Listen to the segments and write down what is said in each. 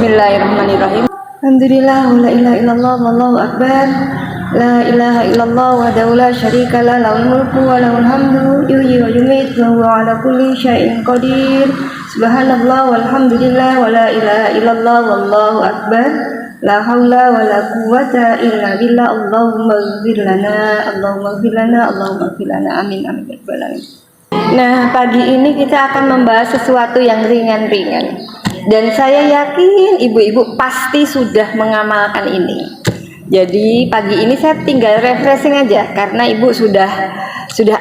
Bismillahirrahmanirrahim. Alhamdulillah, la ilaha illallah, wallahu akbar. La ilaha illallah wahdahu la syarika lah, lahul mulku wa lahul hamdu, yuhyi wa yumiit wa huwa ala kulli syai'in qadir. Subhanallah walhamdulillah wa la ilaha illallah wallahu akbar. La haula wa la quwwata illa billah. Allahumma ighfir lana, Allahumma ighfir lana, Allahumma ighfir lana. Amin amin ya rabbal alamin. Nah, pagi ini kita akan membahas sesuatu yang ringan-ringan. Dan saya yakin ibu-ibu pasti sudah mengamalkan ini. Jadi pagi ini saya tinggal refreshing aja karena ibu sudah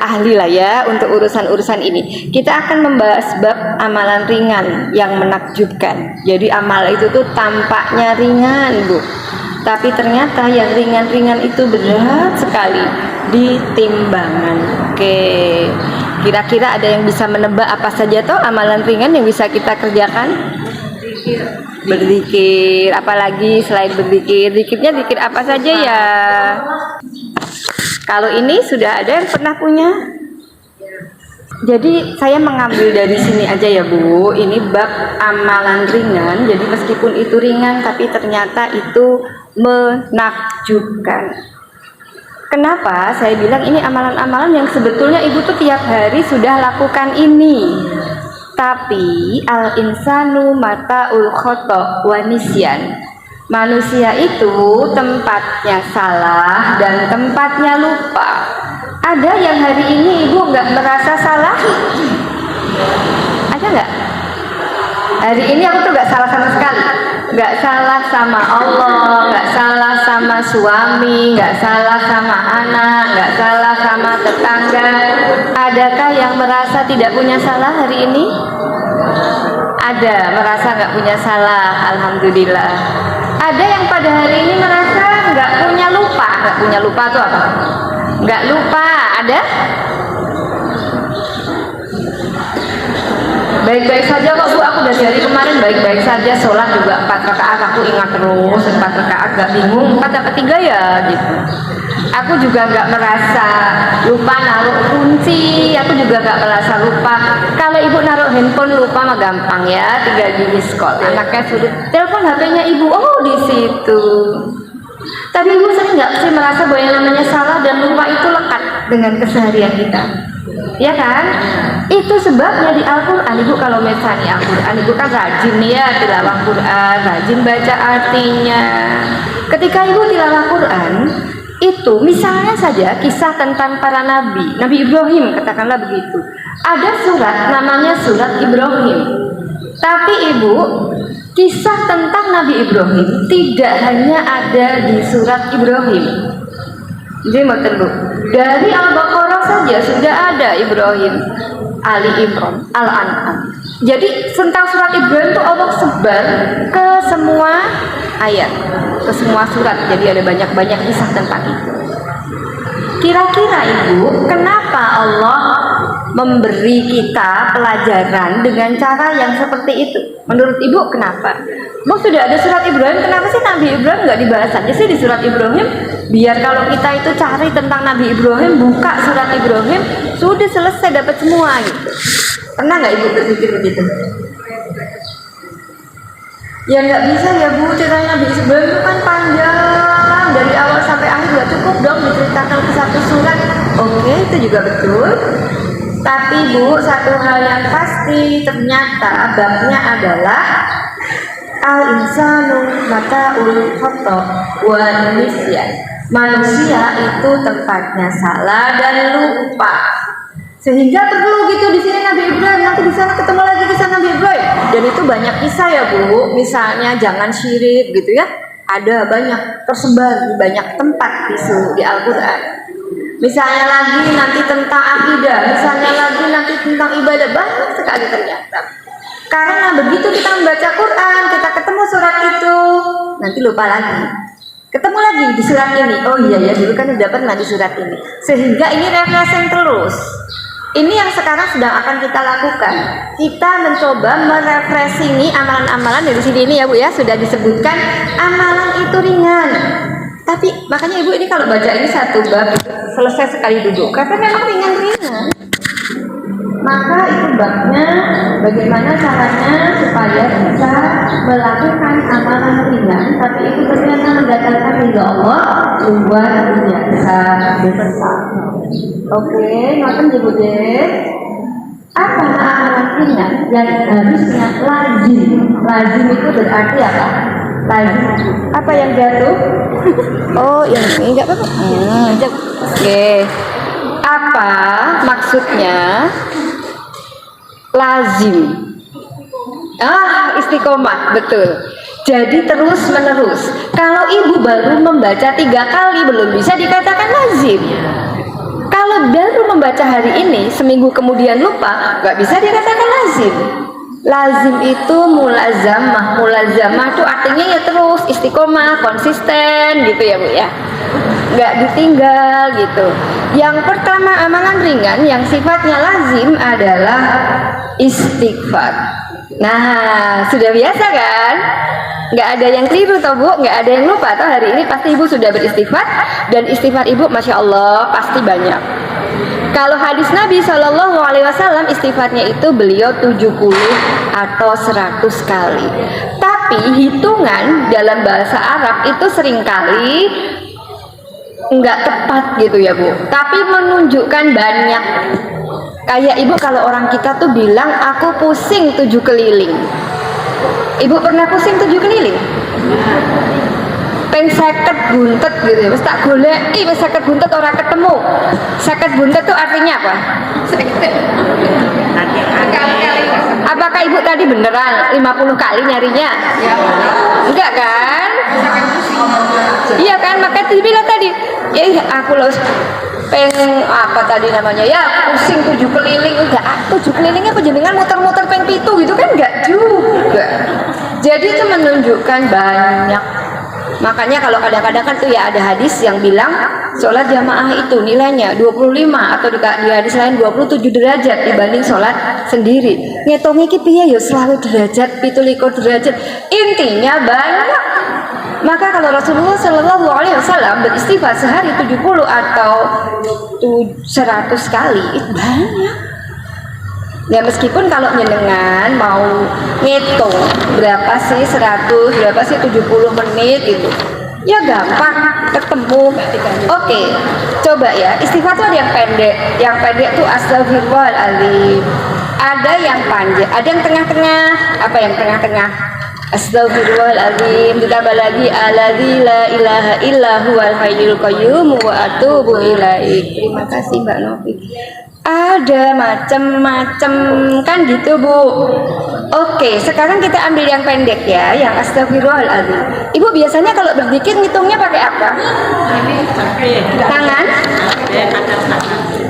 ahli lah ya untuk urusan-urusan ini. Kita akan membahas bab amalan ringan yang menakjubkan. Jadi amal itu tuh tampaknya ringan, Bu. Tapi ternyata yang ringan-ringan itu berat sekali di timbangan. Oke. Kira-kira ada yang bisa menebak apa saja toh amalan ringan yang bisa kita kerjakan? Berzikir, apalagi selain berzikir, zikirnya zikir apa saja ya? Kalau ini sudah ada yang pernah punya? Jadi saya mengambil dari sini aja ya Bu. Ini bab amalan ringan. Jadi meskipun itu ringan, tapi ternyata itu menakjubkan. Kenapa saya bilang ini amalan-amalan yang sebetulnya ibu tuh tiap hari sudah lakukan ini? Tapi al-insanu mata'ul khoto' wa nisyan. Manusia itu tempatnya salah dan tempatnya lupa. Ada yang hari ini ibu nggak merasa salah? Ada nggak? Hari ini aku tuh nggak salah sama sekali. Nggak salah sama Allah, nggak salah sama suami, nggak salah sama anak, nggak salah sama tetangga. Adakah yang merasa tidak punya salah hari ini? Ada, merasa nggak punya salah, alhamdulillah. Ada yang pada hari ini merasa nggak punya lupa. Nggak punya lupa itu apa? Nggak lupa, ada? Baik-baik saja kok Bu, aku dari hari kemarin baik-baik saja, sholat juga 4 rakaat, aku ingat terus 4 rakaat, gak bingung 4 apa 3 ya gitu. Aku juga gak merasa lupa naruh kunci, aku juga gak merasa lupa. Kalau ibu naruh handphone lupa mah gampang ya, tinggal di miss call. Anaknya suruh telepon HP-nya ibu, oh di situ. Tapi ibu sering gak sih merasa bahwa yang namanya salah dan lupa itu lekat dengan keseharian kita? Ya kan? Itu sebabnya di Al-Quran ibu kalau misalnya Al-Quran ibu kan rajin ya tilawah Quran, rajin baca artinya. Ketika ibu tilawah Quran itu misalnya saja kisah tentang para nabi, Nabi Ibrahim katakanlah begitu. Ada surat namanya surat Ibrahim. Tapi ibu, kisah tentang Nabi Ibrahim tidak hanya ada di surat Ibrahim. Jadi Bu, dari Al-Baqarah saja sudah ada Ibrahim, Ali Imran, Al-An'am. Jadi tentang surat Ibrahim itu Allah sebar ke semua ayat, ke semua surat. Jadi ada banyak-banyak kisah tentang itu. Kira-kira ibu, kenapa Allah memberi kita pelajaran dengan cara yang seperti itu? Menurut ibu kenapa? Bu sudah ada surat Ibrahim, kenapa sih Nabi Ibrahim nggak dibahas aja sih di surat Ibrahim? Biar kalau kita itu cari tentang Nabi Ibrahim, buka surat Ibrahim, sudah selesai dapat semua gitu. Pernah nggak ibu berpikir begitu? Ya nggak bisa ya Bu, cerita Nabi Ibrahim itu kan panjang, dari awal sampai akhir nggak cukup dong diceritakan ke satu surat. Oke, itu juga betul. Tapi Bu, satu hal yang pasti ternyata babnya adalah al-insanu mata'ul khoto' wa nisyan. Manusia itu tempatnya salah dan lupa. Sehingga perlu gitu di sini Nabi Ibrahim, nanti di sana ketemu lagi kisah Nabi Ibrahim. Dan itu banyak kisah ya Bu. Misalnya jangan syirik gitu ya. Ada banyak tersebar di banyak tempat di Al-Qur'an. Misalnya lagi nanti tentang akidah, misalnya lagi nanti tentang ibadah, banyak sekali ternyata. Karena begitu kita membaca Quran, kita ketemu surat itu, nanti lupa lagi. Ketemu lagi di surat ini, oh iya ya dulu kan udah pernah di surat ini. Sehingga ini refreshing terus. Ini yang sekarang sedang akan kita lakukan. Kita mencoba merefreshingi amalan-amalan dari sini ini ya Bu ya, sudah disebutkan amalan itu ringan. Tapi makanya ibu ini kalau baca ini satu bab selesai sekali duduk, karena memang ringan-ringan. Maka itu babnya bagaimana caranya supaya bisa melakukan amalan ringan, tapi itu ternyata mendatangkan ridha Allah luar biasa besar. Oke, ngoten Ibu deh. Apa amalan ringan yang harusnya lazim? Lazim itu berarti apa? Lazim. Apa yang jatuh? Oh, ini enggak apa-apa. Oke. Apa maksudnya lazim? Istiqomah, betul. Jadi terus menerus. Kalau ibu baru membaca 3 kali belum bisa dikatakan lazim. Kalau baru membaca hari ini, seminggu kemudian lupa, nggak bisa dikatakan lazim. Lazim itu mulazamah. Mulazamah itu artinya ya terus, istiqomah, konsisten gitu ya Bu ya. Nggak ditinggal gitu. Yang pertama amalan ringan yang sifatnya lazim adalah istighfar. Nah, sudah biasa kan? Nggak ada yang keliru toh Bu, nggak ada yang lupa toh hari ini pasti Ibu sudah beristighfar, dan istighfar Ibu Masya Allah pasti banyak. Kalau hadis Nabi Shallallahu Alaihi Wasallam istighfarnya itu beliau 70 atau 100 kali. Tapi hitungan dalam bahasa Arab itu seringkali nggak tepat gitu ya Bu, tapi menunjukkan banyak. Kayak Ibu kalau orang kita tuh bilang aku pusing 7 keliling. Ibu pernah pusing 7 keliling? Peng 50 buntet gitu ya, wis tak goleki wis 50 buntet ora ketemu. 50 buntet itu artinya apa? Apakah Ibu tadi beneran 50 kali nyarinya? Enggak kan? Iya kan, maka dibilang tadi aku loh pengen apa tadi namanya ya pusing 7 keliling. Enggak, 7 kelilingnya penjenengan muter-muter peng pitu gitu kan, enggak juga. Jadi itu menunjukkan banyak. Makanya kalau kadang-kadang kan tuh ya ada hadis yang bilang sholat jamaah itu nilainya 25 atau di hadis lain 27 derajat dibanding sholat sendiri. Ngitung iki piye ya selalu derajat 17 derajat. Intinya banyak. Maka kalau Rasulullah Shallallahu Alaihi Wasallam beristighfar sehari 70 atau 100 kali itu banyak. Ya meskipun kalau nyenengan mau ngitung berapa sih 100, berapa sih 70 menit gitu, ya gampang ketemu. Oke, coba ya istighfar tuh ada yang pendek. Yang pendek tuh astagfirullahaladzim. Ada yang panjang, ada yang tengah-tengah. Apa yang tengah-tengah? Astagfirullahaladzim. Ditambah lagi alladzi la ilaha illa huwal hayyul qayyum wa atubu ilaih. Terima kasih Mbak Novi. Ada macam-macam kan gitu Bu. Oke, sekarang kita ambil yang pendek ya, yang astagfirullahaladzim. Ibu biasanya kalau berzikir ngitungnya pakai apa? Tangan?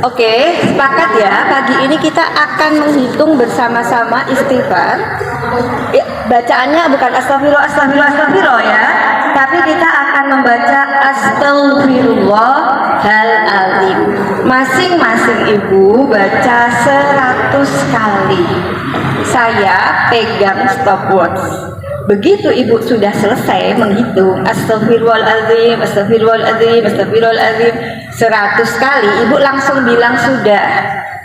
Oke, sepakat ya. Pagi ini kita akan menghitung bersama-sama istighfar. Ya, bacaannya bukan astagfirullah, astagfirullah, astagfirullah ya, tapi kita akan membaca astagfirullahaladzim. Masing-masing ibu baca 100 kali. Saya pegang stopwatch. Begitu ibu sudah selesai menghitung astagfirullahaladzim, astagfirullahaladzim, astagfirullahaladzim 100 kali, ibu langsung bilang sudah.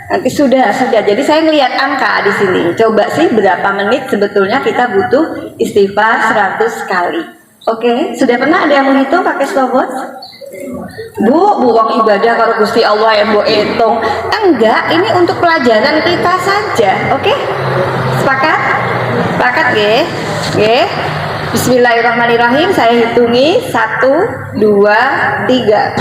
Nanti sudah. Jadi saya ngelihat angka di sini. Coba sih berapa menit sebetulnya kita butuh istighfar 100 kali. Oke, sudah pernah ada yang menghitung pakai stopwatch? Bu, uang ibadah kalau Gusti Allah yang bu hitung. Enggak, ini untuk pelajaran kita saja. Oke? Sepakat? Sepakat nggih? Nggih. Bismillahirrahmanirrahim. Saya hitungi 1, 2, 3.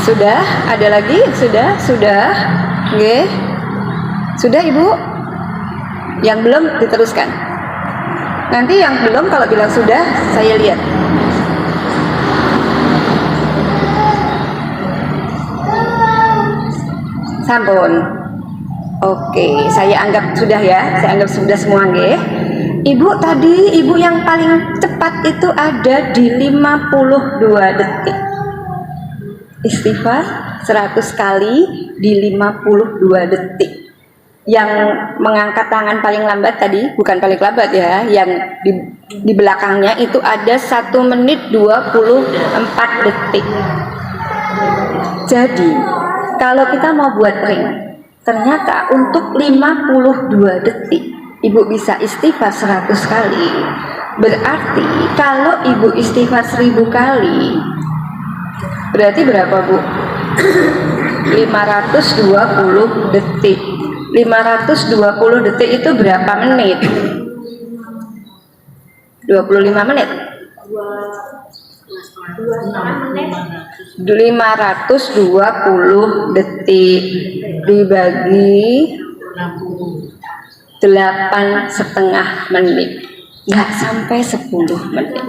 Sudah? Ada lagi? Sudah? Oke. Sudah Ibu? Yang belum diteruskan. Nanti yang belum kalau bilang sudah, saya lihat. Sampun. Oke, saya anggap sudah ya. Saya anggap sudah semua nggih. Ibu tadi, ibu yang paling cepat itu ada di 52 detik. Istighfar 100 kali di 52 detik. Yang mengangkat tangan paling lambat tadi, bukan paling lambat ya, yang di belakangnya itu ada 1 menit 24 detik. Jadi, kalau kita mau buat ring, ternyata untuk 52 detik, Ibu bisa istighfar 100 kali. Berarti kalau Ibu istighfar 1000 kali, berarti berapa Bu? 520 detik. 520 detik itu berapa menit? 25 menit. 520 detik dibagi 8,5 menit, nggak sampai 10 menit.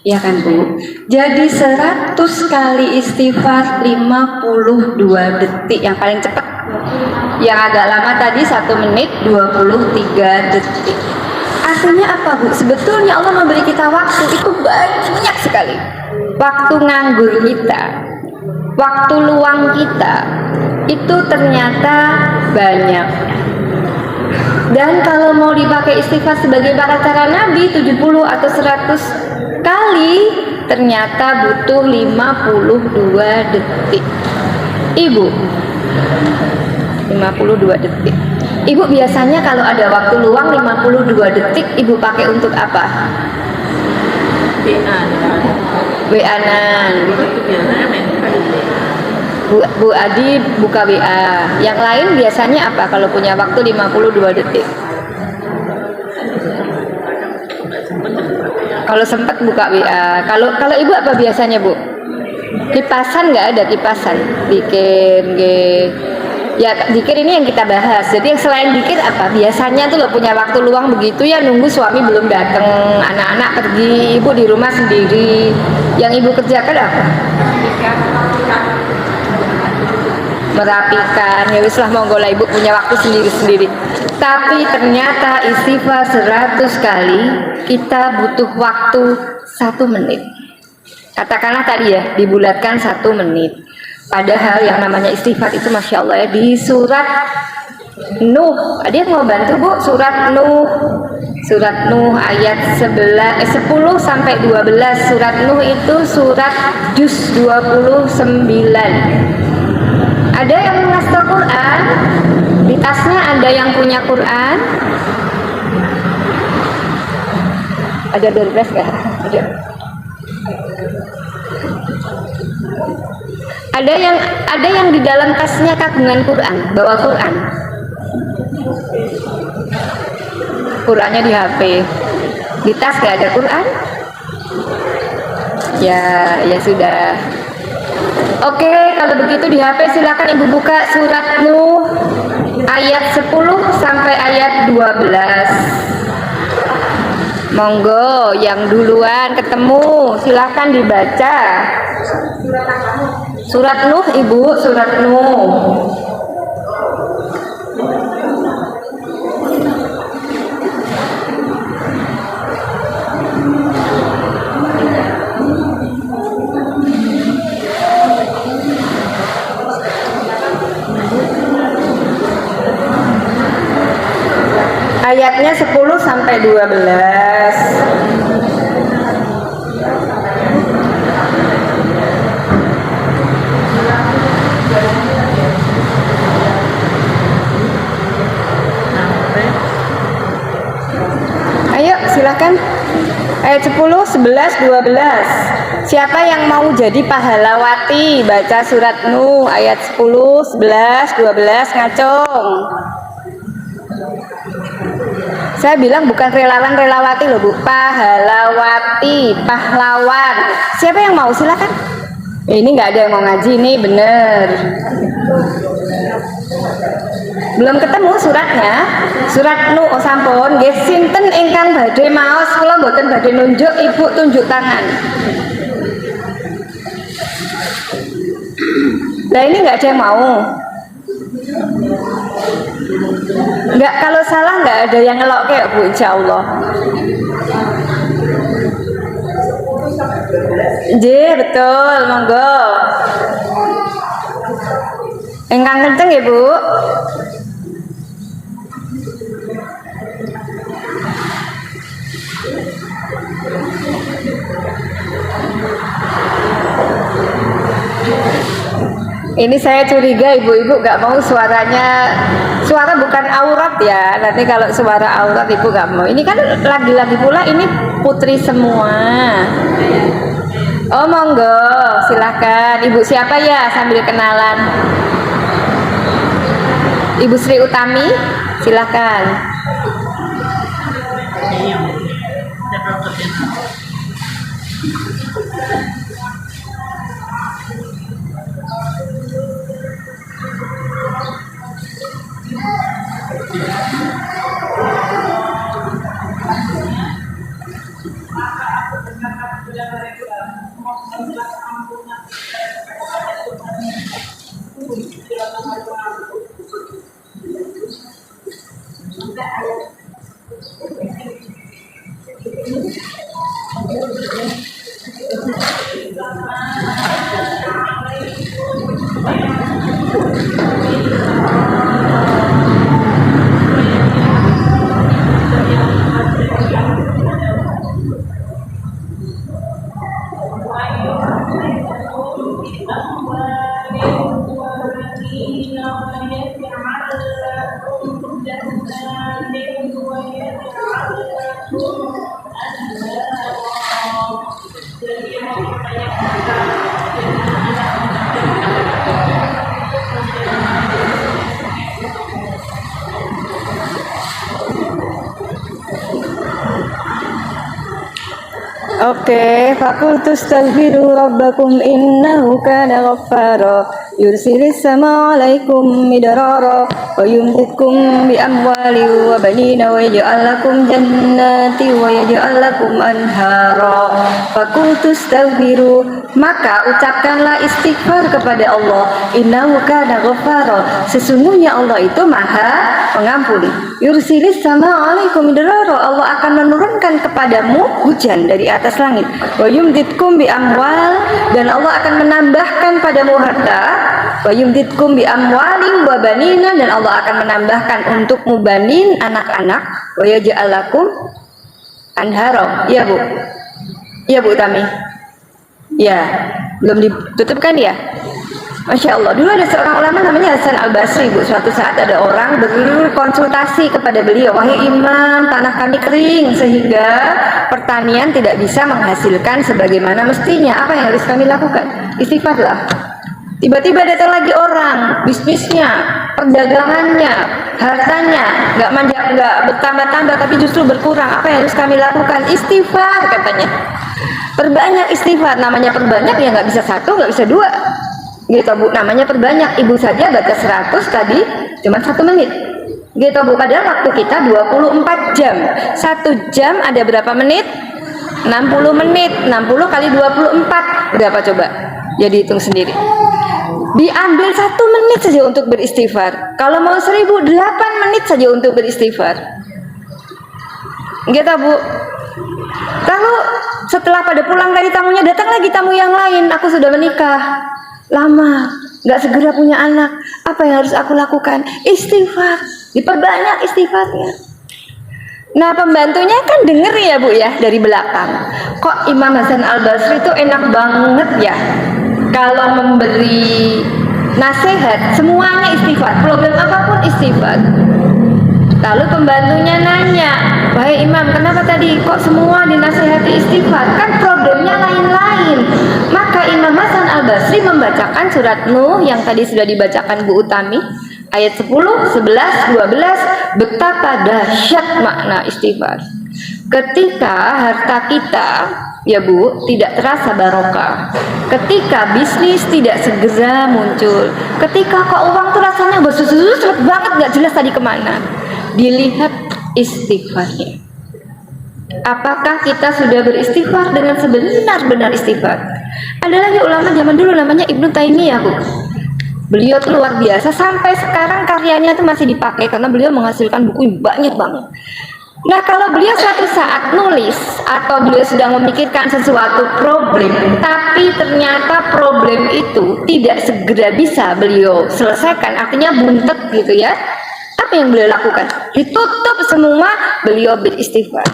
Ya kan Bu? Jadi 100 kali istighfar 52 detik yang paling cepat. Yang agak lama tadi 1 menit 23 detik. Artinya apa Bu? Sebetulnya Allah memberi kita waktu itu banyak sekali. Waktu nganggur kita, waktu luang kita, itu ternyata banyak. Dan kalau mau dipakai istighfar sebagai cara Nabi 70 atau 100 kali, ternyata butuh 52 detik. Ibu 52 detik. Ibu biasanya kalau ada waktu luang 52 detik, Ibu pakai untuk apa? WA-an. Bu Adi buka WA. Yang lain biasanya apa kalau punya waktu 52 detik? Kalau sempat buka WA. Kalau Ibu apa biasanya Bu? Kipasan nggak ada kipasan? Bikin ya zikir ini yang kita bahas. Jadi yang selain zikir apa? Biasanya tuh lo punya waktu luang begitu ya, nunggu suami belum datang, anak-anak pergi, ibu di rumah sendiri. Yang ibu kerjakan apa? Merapikan. Ya wis lah, monggo lah ibu punya waktu sendiri-sendiri. Tapi ternyata istighfar 100 kali kita butuh waktu 1 menit. Katakanlah tadi ya, dibulatkan 1 menit. Padahal yang namanya istighfar itu Masya Allah ya, di surat Nuh. Ada yang mau bantu Bu? Surat Nuh. Surat Nuh ayat 10 sampai 12. Surat Nuh itu surat juz 29. Ada yang mengastor Quran? Di tasnya ada yang punya Quran? Ada 12 kah? Ada yang di dalam tasnya kagungan Quran, bawa Quran. Qurannya di HP. Di tas gak ada Quran? Ya sudah. Oke, kalau begitu di HP silakan Ibu buka surat Nuh ayat 10 sampai ayat 12. Monggo yang duluan ketemu silakan dibaca. Surat Nuh Ibu, surat Nuh. Ayatnya 10 sampai 12. Ayo silakan. Ayat 10, 11, 12. Siapa yang mau jadi pahalawati baca surat Nuh ayat 10, 11, 12 ngacung. Saya bilang bukan relawan relawati loh Bu, pahalawati, pahlawan. Siapa yang mau silakan. Ini nggak ada yang mau ngaji nih, bener. Belum ketemu suratnya. Surat nu sampun nggih sinten ingkang badhe maos, kula mboten badhe nunjuk, Ibu tunjuk tangan. Lah ini nggak ada yang mau. Nggak, kalau salah nggak ada yang ngelok kayak Bu, insya Allah. Nggih, betul, monggo. Ingkang kenceng ya, Bu. Ini saya curiga ibu-ibu gak mau suaranya. Suara bukan aurat ya. Nanti kalau suara aurat ibu gak mau. Ini kan lagi-lagi pula ini putri semua. Oh monggo, silahkan. Ibu siapa ya, sambil kenalan. Ibu Sri Utami, silahkan. Oke, fakultu astaghfiru rabbakum innahu kana ghaffara yursilis sama alaikum midrara wa yumditkum bi amwali wa banina wa yaj'al lakum jannati wa yaj'al lakum anhara. Fakultu astaghfiru, maka ucapkanlah istighfar kepada Allah. Innahu kana ghaffara, sesungguhnya Allah itu Maha Pengampun. Yursilis sama alaikum midrara, Allah akan menurunkan kepadamu hujan dari atas langit. Wa yumditkum bi amwal, dan Allah akan menambahkan padamu harta. Wa yumditkum bi amwalin wa banina, dan Allah akan menambahkan untukmu banin, anak-anak. Wa yaj'al lakum anhara. Iya Bu, iya Bu Tami. Ya, belum ditutupkan ya. Masya Allah, dulu ada seorang ulama namanya Hasan Al-Basri, Bu. Suatu saat ada orang berkonsultasi kepada beliau, wahai imam, tanah kami kering sehingga pertanian tidak bisa menghasilkan sebagaimana mestinya. Apa yang harus kami lakukan? Istighfarlah. Tiba-tiba datang lagi orang, bisnisnya, perdagangannya, hartanya nggak bertambah-tambah tapi justru berkurang. Apa yang harus kami lakukan? Istighfar, katanya. Perbanyak istighfar. Namanya perbanyak ya nggak bisa satu, nggak bisa dua. Gitu Bu, namanya perbanyak. Ibu saja baca 100 tadi cuma 1 menit. Gitu Bu, padahal waktu kita 24 jam. 1 jam ada berapa menit? 60 menit. 60 kali 24 berapa coba? Jadi hitung sendiri. Diambil 1 menit saja untuk beristighfar. Kalau mau 1008 menit saja untuk beristighfar. Gitu Bu. Lalu setelah pada pulang tadi tamunya, datang lagi tamu yang lain. Aku sudah menikah lama, nggak segera punya anak. Apa yang harus aku lakukan? Istighfar. Diperbanyak istighfarnya. Nah pembantunya kan denger ya Bu ya dari belakang. Kok Imam Hasan Al-Basri itu enak banget ya, kalau memberi nasihat semuanya istighfar, problem apapun istighfar. Lalu pembantunya nanya, wahai Imam, kenapa tadi kok semua dinasihati istighfar? Kan problemnya lain-lain. Maka Imam Hasan Al-Basri membacakan surat Nuh yang tadi sudah dibacakan Bu Utami, ayat 10, 11, 12, betapa dahsyat makna istighfar. Ketika harta kita ya Bu, tidak terasa barokah. Ketika bisnis tidak segera muncul, ketika keuangan tuh rasanya bersusut banget, gak jelas tadi kemana. Dilihat istighfarnya. Apakah kita sudah beristighfar dengan sebenar-benar istighfar? Ada lagi ulama zaman dulu namanya Ibnu Taimiyah, Bu. Beliau tuh luar biasa, sampai sekarang karyanya tuh masih dipakai karena beliau menghasilkan buku banyak banget. Nah, kalau beliau suatu saat nulis atau beliau sedang memikirkan sesuatu problem, tapi ternyata problem itu tidak segera bisa beliau selesaikan, artinya buntet gitu ya, apa yang beliau lakukan? Ditutup semua, beliau beristighfar.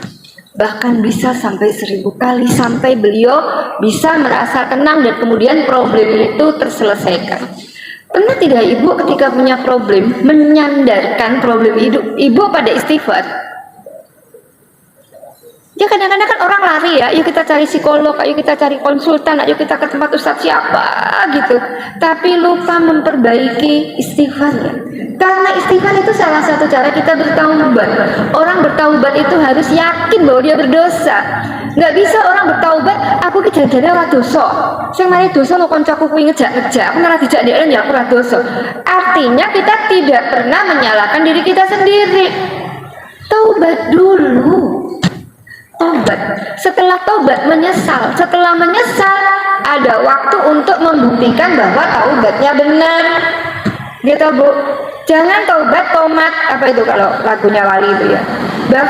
Bahkan bisa sampai 1000 kali, sampai beliau bisa merasa tenang dan kemudian problem itu terselesaikan. Pernah tidak Ibu ketika punya problem menyandarkan problem hidup Ibu pada istighfar? Ya kadang-kadang kan orang lari ya, yuk kita cari psikolog, ayo kita cari konsultan, ayo kita ke tempat ustadz siapa gitu. Tapi lupa memperbaiki istighfarnya. Karena istighfar itu salah satu cara kita bertaubat. Orang bertaubat itu harus yakin bahwa dia berdosa. Nggak bisa orang bertaubat, aku kejadiannya ora dosa. Sing mari dosa mau koncoku kuwi ngejak-ngejak, aku malah dijak dia ya aku ora dosa. Artinya kita tidak pernah menyalahkan diri kita sendiri. Taubat dulu. Tobat. Setelah tobat menyesal. Setelah menyesal ada waktu untuk membuktikan bahwa taubatnya benar. Gitu Bu. Jangan tobat tomat, apa itu kalau lagunya Wali itu ya.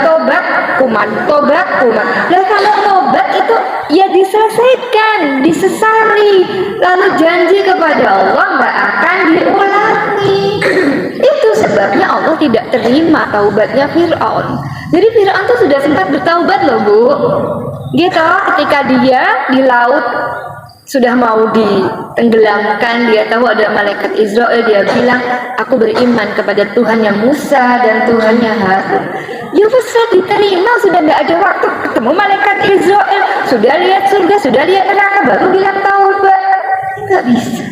Tobat kuman, tobat kuman. Dan kalau tobat itu ya diselesaikan, disesali, lalu janji kepada Allah nggak akan diulangi. Itu sebabnya Allah tidak terima taubatnya Fir'aun. Jadi Fir'aun tuh sudah sempat bertaubat loh Bu. Gitu, ketika dia di laut sudah mau ditenggelamkan, dia tahu ada malaikat Israel, dia bilang, aku beriman kepada Tuhannya Musa dan Tuhannya Harun. Ya besar diterima, sudah tidak ada waktu ketemu malaikat Israel, sudah lihat surga, sudah lihat neraka, baru bilang taubat. Nggak bisa.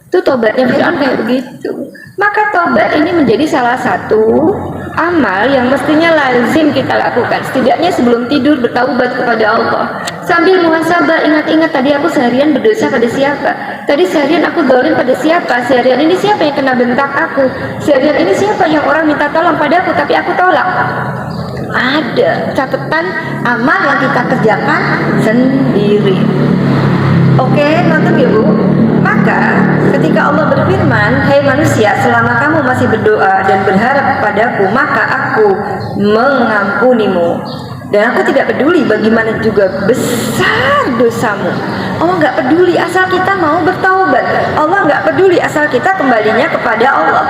Itu tobatnya Fir'aun kayak begitu. Maka tobat ini menjadi salah satu amal yang mestinya lazim kita lakukan. Setidaknya sebelum tidur bertaubat kepada Allah. Sambil muhasabah, ingat-ingat tadi aku seharian berdosa pada siapa? Tadi seharian aku zalim pada siapa? Seharian ini siapa yang kena bentak aku? Seharian ini siapa yang orang minta tolong padaku tapi aku tolak? Ada catatan amal yang kita kerjakan sendiri. Oke, nonton ya Bu. Maka ketika Allah berfirman, hai manusia, selama kamu masih berdoa dan berharap kepadaku, maka aku mengampunimu. Dan aku tidak peduli bagaimana juga besar dosamu. Allah nggak peduli asal kita mau bertaubat. Allah nggak peduli asal kita kembalinya kepada Allah.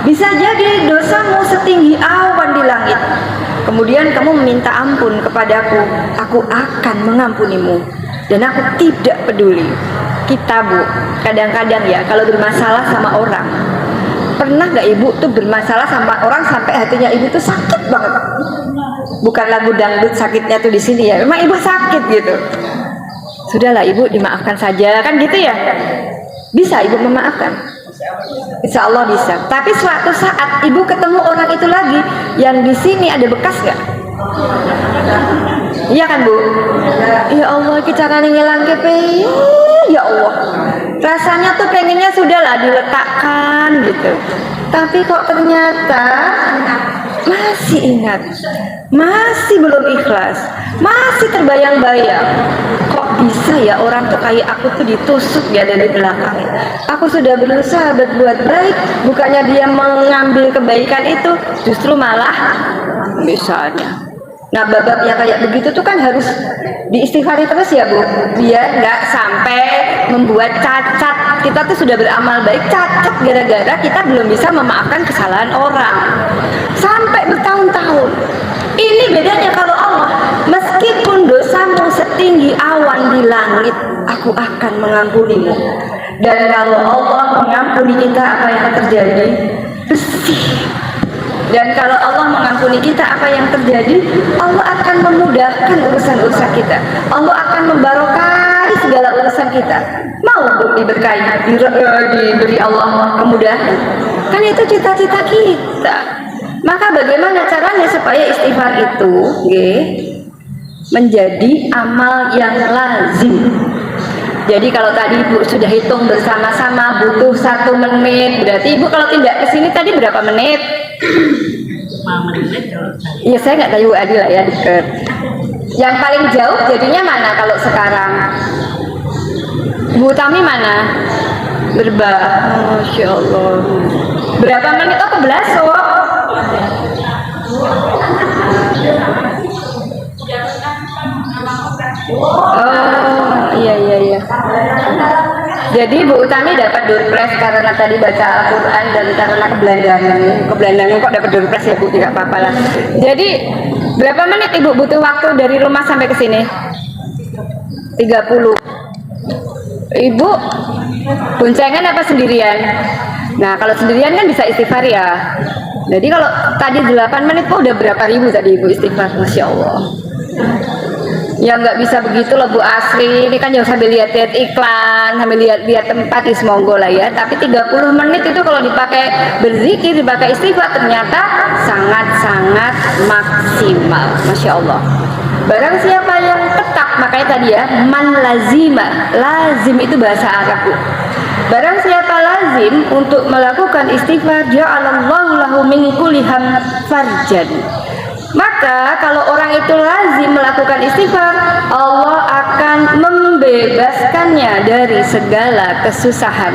Bisa jadi dosamu setinggi awan di langit, kemudian kamu meminta ampun kepadaku, aku akan mengampunimu. Dan aku tidak peduli. Kita Bu, kadang-kadang ya kalau bermasalah sama orang, pernah gak Ibu tuh bermasalah sama orang sampai hatinya Ibu tuh sakit banget? Bukan lagu dangdut sakitnya tuh di sini ya, memang Ibu sakit gitu. Sudahlah Ibu, dimaafkan saja, kan gitu ya? Bisa Ibu memaafkan? Insya Allah bisa. Tapi suatu saat Ibu ketemu orang itu lagi, yang di sini ada bekas gak? Iya kan Bu? Ya Allah, cara ngilang KPI. Ya Allah, rasanya tuh pengennya sudahlah diletakkan gitu. Tapi kok ternyata masih ingat, masih belum ikhlas, masih terbayang-bayang. Kok bisa ya orang tuh kayak aku tuh ditusuk ya dari belakang. Aku sudah berusaha berbuat baik, bukannya dia mengambil kebaikan itu, justru malah misalnya. Nah, bab yang kayak begitu tuh kan harus diistighfari terus ya Bu, biar nggak sampai membuat cacat. Kita tuh sudah beramal baik, cacat gara-gara kita belum bisa memaafkan kesalahan orang sampai bertahun-tahun. Ini bedanya kalau Allah, meskipun dosamu setinggi awan di langit, aku akan mengampunimu. Dan kalau Allah mengampuni kita, apa yang terjadi? Bersih. Dan kalau Allah mengampuni kita, apa yang terjadi? Allah akan memudahkan urusan-urusan kita. Allah akan membarokahi segala urusan kita. Mau diberkahi, diberi Allah kemudahan. Kan itu cita-cita kita. Maka bagaimana caranya supaya istighfar itu menjadi amal yang lazim. Jadi kalau tadi Ibu sudah hitung bersama-sama butuh 1 menit, berarti Ibu kalau tidak ke sini tadi berapa menit? 5 menit kalau saya. Iya, saya nggak tahu Adi lah ya, deket. Yang paling jauh jadinya mana kalau sekarang? Bu Tami mana? Berbah. Masya Allah. Berapa menit? Oh, ke Belasok. Oh, iya. Jadi Bu Utami dapat door prize karena tadi baca Al-Quran dan karena kebelandangan kok dapat door prize ya Bu, tidak apa-apa lah. Jadi berapa menit Ibu butuh waktu dari rumah sampai ke sini? 30. Ibu boncengan apa sendirian? Nah kalau sendirian kan bisa istighfar ya. Jadi kalau tadi 8 menit kok udah berapa ribu tadi Ibu istighfar? Masya Allah. Ya nggak bisa begitu loh Bu Asri, ini kan jangan sambil lihat-lihat iklan, sambil lihat-lihat tempat di semonggo lah ya. Tapi 30 menit itu kalau dipakai berzikir, dipakai istighfar ternyata sangat-sangat maksimal. Masya Allah. Barang siapa yang tetap, makanya tadi ya, man lazima, lazim itu bahasa Arab Bu. Barang siapa lazim untuk melakukan istighfar, ja'alallahu lahu min kulli ham farjan. Maka kalau orang itu lazim melakukan istighfar, Allah akan membebaskannya dari segala kesusahan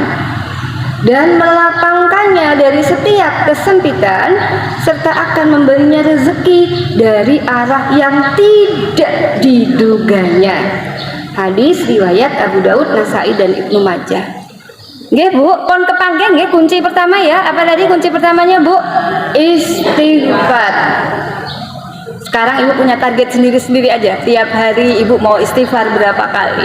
dan melapangkannya dari setiap kesempitan, serta akan memberinya rezeki dari arah yang tidak diduganya. Hadis riwayat Abu Daud, Nasai dan Ibnu Majah. Nggih Bu, kon kepanggih nggih kunci pertama ya. Apa tadi kunci pertamanya Bu? Istighfar. Sekarang Ibu punya target sendiri-sendiri aja. Tiap hari Ibu mau istighfar berapa kali?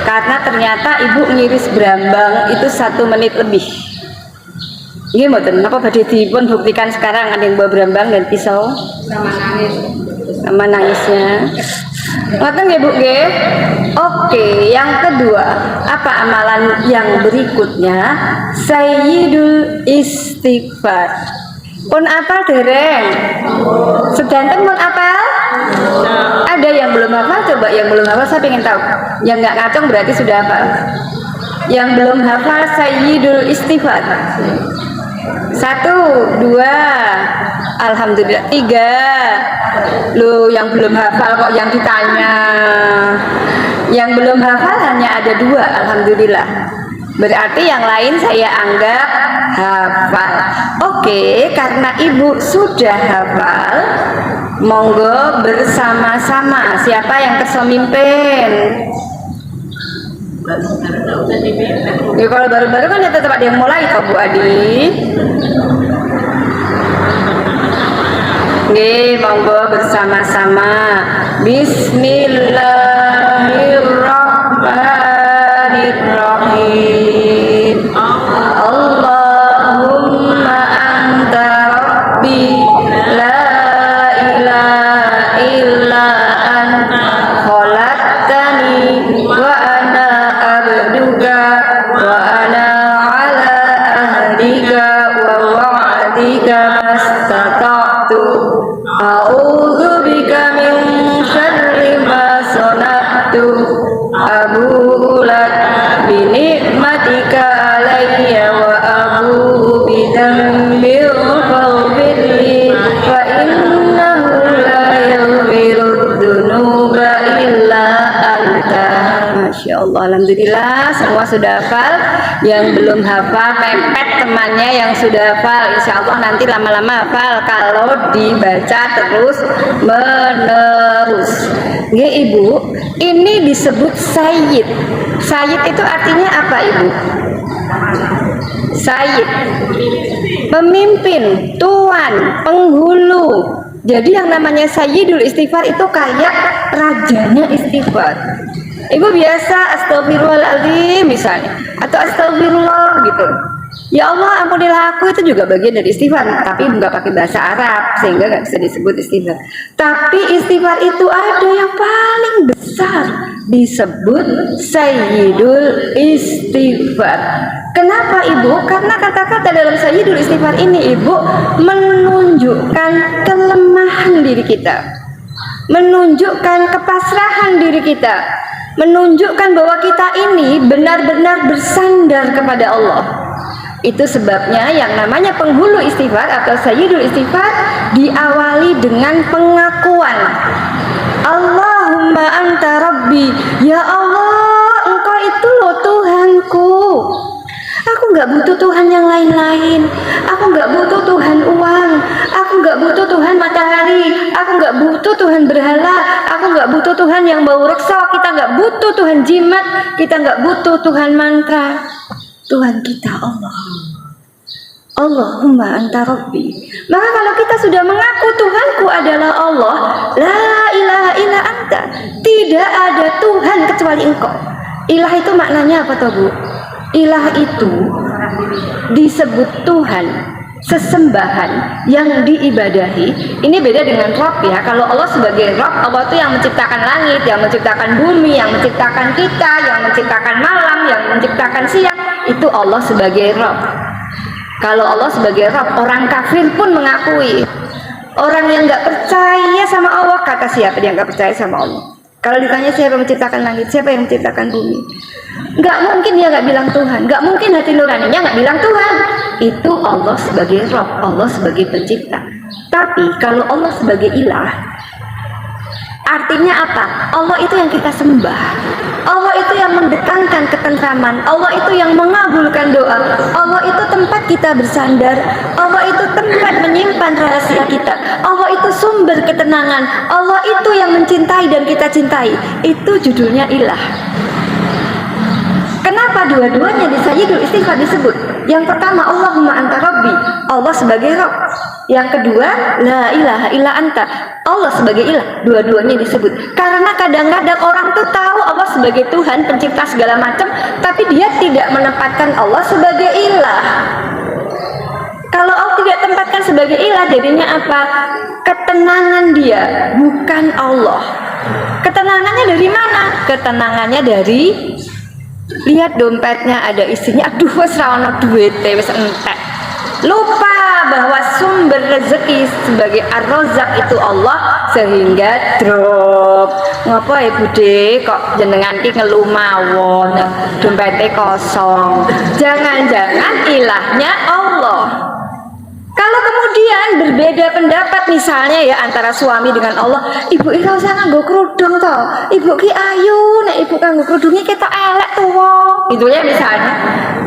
Karena ternyata Ibu ngiris berambang itu 1 menit lebih. Ini mboten, apa badhe dipun buktikan sekarang ada yang bawa berambang dan pisau sama nangisnya. Ngoten nggih Bu nggih? Oke, yang kedua, apa amalan yang berikutnya? Sayyidul istighfar. Pun apa dereng? Sedanten pun apa? Ada yang belum hafal, coba yang belum hafal saya pengen tahu. Yang nggak ngacung berarti sudah hafal. Yang belum hafal Sayyidul istighfar. 1, 2, alhamdulillah 3. Loh, yang belum hafal kok yang ditanya. Yang belum hafal hanya ada 2, alhamdulillah. Berarti yang lain saya anggap hafal. Oke, karena Ibu sudah hafal, monggo bersama-sama. Siapa yang kesemimpin? Ya, kalau baru-baru kan ya tetap ada yang mulai kok Bu Adi. Nggih, monggo bersama-sama. Bismillahirrahmanirrahim. Allahumma anta rabbi la ilaha illa anta khalaqtani wa ana abduka wa ana ala ahdika wa wa'dika mastata'tu a'udzu bika min syarri ma sana'tu abu'u lak bi ni'matika alayya wa abu'u bi dhanbi faghfirli fa innahu la yaghfiru dzunuba illa anta. Masya Allah, alhamdulillah semua sudah hafal. Yang belum hafal mepet temannya yang sudah hafal, insya Allah nanti lama-lama hafal kalau dibaca terus menerus. Nggih Ibu, ini disebut sayyid. Sayyid itu artinya apa Ibu? Sayyid, pemimpin, tuan, penghulu. Jadi yang namanya sayyidul istighfar itu kayak rajanya istighfar. Ibu biasa astagfirullahaladzim misalnya, atau astagfirullah gitu. Ya Allah ampunilah aku, itu juga bagian dari istighfar, tapi nggak pakai bahasa Arab sehingga nggak bisa disebut istighfar. Tapi istighfar itu ada yang paling besar, disebut sayyidul istighfar. Kenapa Ibu? Karena kata-kata dalam sayyidul istighfar ini Ibu menunjukkan kelemahan diri kita. menunjukkan kepasrahan diri kita, menunjukkan bahwa kita ini benar-benar bersandar kepada Allah. Itu sebabnya yang namanya penghulu istighfar atau sayyidul istighfar diawali dengan pengakuan, Allahumma anta rabbi, ya Allah, engkau itu loh Tuhanku. Aku nggak butuh Tuhan yang lain-lain. Aku nggak butuh Tuhan uang. Aku nggak butuh Tuhan matahari. Aku nggak butuh Tuhan berhala. Aku nggak butuh Tuhan yang bau reksa. Kita nggak butuh Tuhan jimat. Kita nggak butuh Tuhan mantra. Tuhan kita Allah. Allahumma anta rabbi. Maka kalau kita sudah mengaku Tuhanku adalah Allah, la ilaha illa anta, tidak ada Tuhan kecuali engkau. Ilah itu maknanya apa toh Bu? Ilah itu disebut Tuhan, sesembahan yang diibadahi. Ini beda dengan Rabb ya. Kalau Allah sebagai Rabb, Allah itu yang menciptakan langit, yang menciptakan bumi, yang menciptakan kita, yang menciptakan malam, yang menciptakan siang. Itu Allah sebagai Rabb. Kalau Allah sebagai Rabb, orang kafir pun mengakui. Orang yang nggak percaya sama Allah, kata siapa dia nggak percaya sama Allah? Kalau ditanya siapa yang menciptakan langit, siapa yang menciptakan bumi, nggak mungkin dia nggak bilang Tuhan. Nggak mungkin hati nuraninya nggak bilang Tuhan. Itu Allah sebagai Rabb, Allah sebagai pencipta. Tapi kalau Allah sebagai ilah, artinya apa? Allah itu yang kita sembah. Allah itu yang mendekankan ketentraman. Allah itu yang mengabulkan doa. Allah itu tempat kita bersandar. Allah itu tempat menyimpan rahasia kita. Allah itu sumber ketenangan. Allah itu yang mencintai dan kita cintai. Itu judulnya ilah. Kenapa dua-duanya di sayyidul istighfar disebut? Yang pertama Allahumma anta rabbi, Allah sebagai Rabb. Yang kedua la ilaha illa anta, Allah sebagai ilah. Dua-duanya disebut karena kadang-kadang orang tuh tahu Allah sebagai Tuhan pencipta segala macam, tapi dia tidak menempatkan Allah sebagai ilah. Kalau Allah tidak tempatkan sebagai ilah, jadinya apa? Ketenangan dia, bukan Allah. Ketenangannya dari mana? Ketenangannya dari lihat dompetnya ada isinya, aduh wes ra ono duite, wes entek. Lupa bahwa sumber rezeki sebagai Ar-Razzaq itu Allah, sehingga drop. Ngapa ya Bude kok jenengan ki ngeluh mawon, dompetnya kosong. Jangan-jangan ilahnya Allah. Kalau kemudian berbeda pendapat misalnya ya antara suami dengan Allah, ibu ira usah nganggo kerudung to. Ibu ki ayu nek ibu kanggo kerudungnya ketok elek tuwa. Gitu ya misalnya.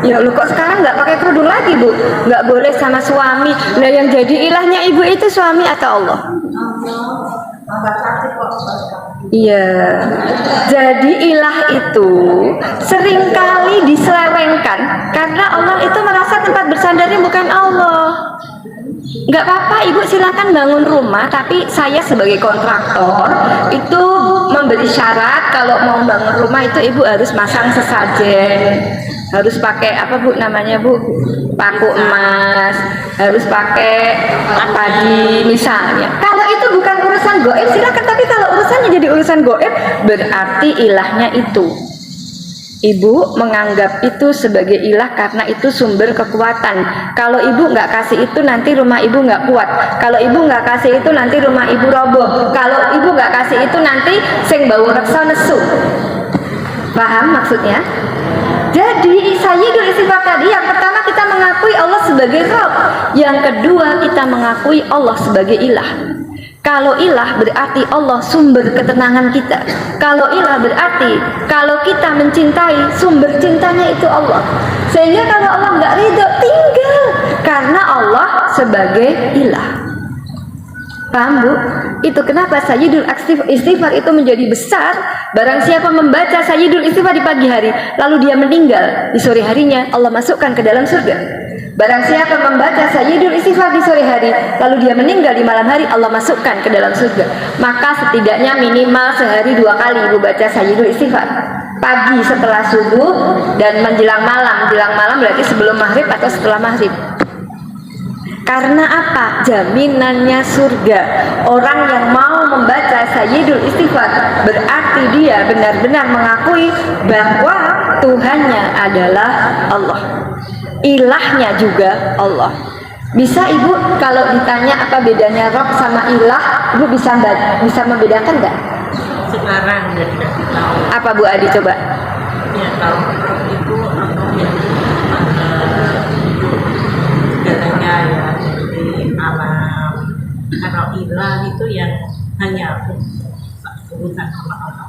Ya lu kok sekarang nggak pakai kerudung lagi Bu? Nggak boleh sama suami. Nah yang jadi ilahnya ibu itu suami atau Allah? Iya. Jadi ilah itu seringkali diselewengkan karena Allah itu merasa tempat bersandarnya bukan Allah. Nggak apa-apa ibu silakan bangun rumah, tapi saya sebagai kontraktor itu memberi syarat kalau mau bangun rumah itu ibu harus masang sesajen, harus pakai apa Bu namanya Bu, paku emas, harus pakai padi misalnya. Kalau itu bukan urusan goib silakan, tapi kalau urusannya jadi urusan goib berarti ilahnya itu. Ibu menganggap itu sebagai ilah karena itu sumber kekuatan. Kalau ibu nggak kasih itu nanti rumah ibu nggak kuat. Kalau ibu nggak kasih itu nanti rumah ibu roboh. Kalau ibu nggak kasih itu nanti sing bau reksa nesu. Paham maksudnya? Jadi sayyidul istighfar tadi yang pertama kita mengakui Allah sebagai Rabb. Yang kedua kita mengakui Allah sebagai ilah. Kalau ilah berarti Allah sumber ketenangan kita. Kalau ilah berarti kalau kita mencintai sumber cintanya itu Allah. Sehingga kalau Allah nggak ridho tinggal karena Allah sebagai ilah. Paham Bu? Itu kenapa sayyidul istighfar itu menjadi besar. Barang siapa membaca sayyidul istighfar di pagi hari lalu dia meninggal di sore harinya, Allah masukkan ke dalam surga. Barang siapa membaca sayyidul istighfar di sore hari lalu dia meninggal di malam hari, Allah masukkan ke dalam surga. Maka setidaknya minimal sehari 2 kali ibu baca sayyidul istighfar. Pagi setelah subuh dan menjelang malam. Menjelang malam berarti sebelum maghrib atau setelah maghrib. Karena apa? Jaminannya surga. Orang yang mau membaca sayyidul istighfar berarti dia benar-benar mengakui bahwa Tuhannya adalah Allah, ilahnya juga Allah. Bisa Ibu kalau ditanya apa bedanya Rob sama ilah, Ibu bisa membedakan nggak? Sekarang udah dikasih tahu. Apa Bu Adi coba? Ya kalau itu apa ya? Segalanya ya seperti alam. Kalau ilah itu yang hanya urusan sama Allah.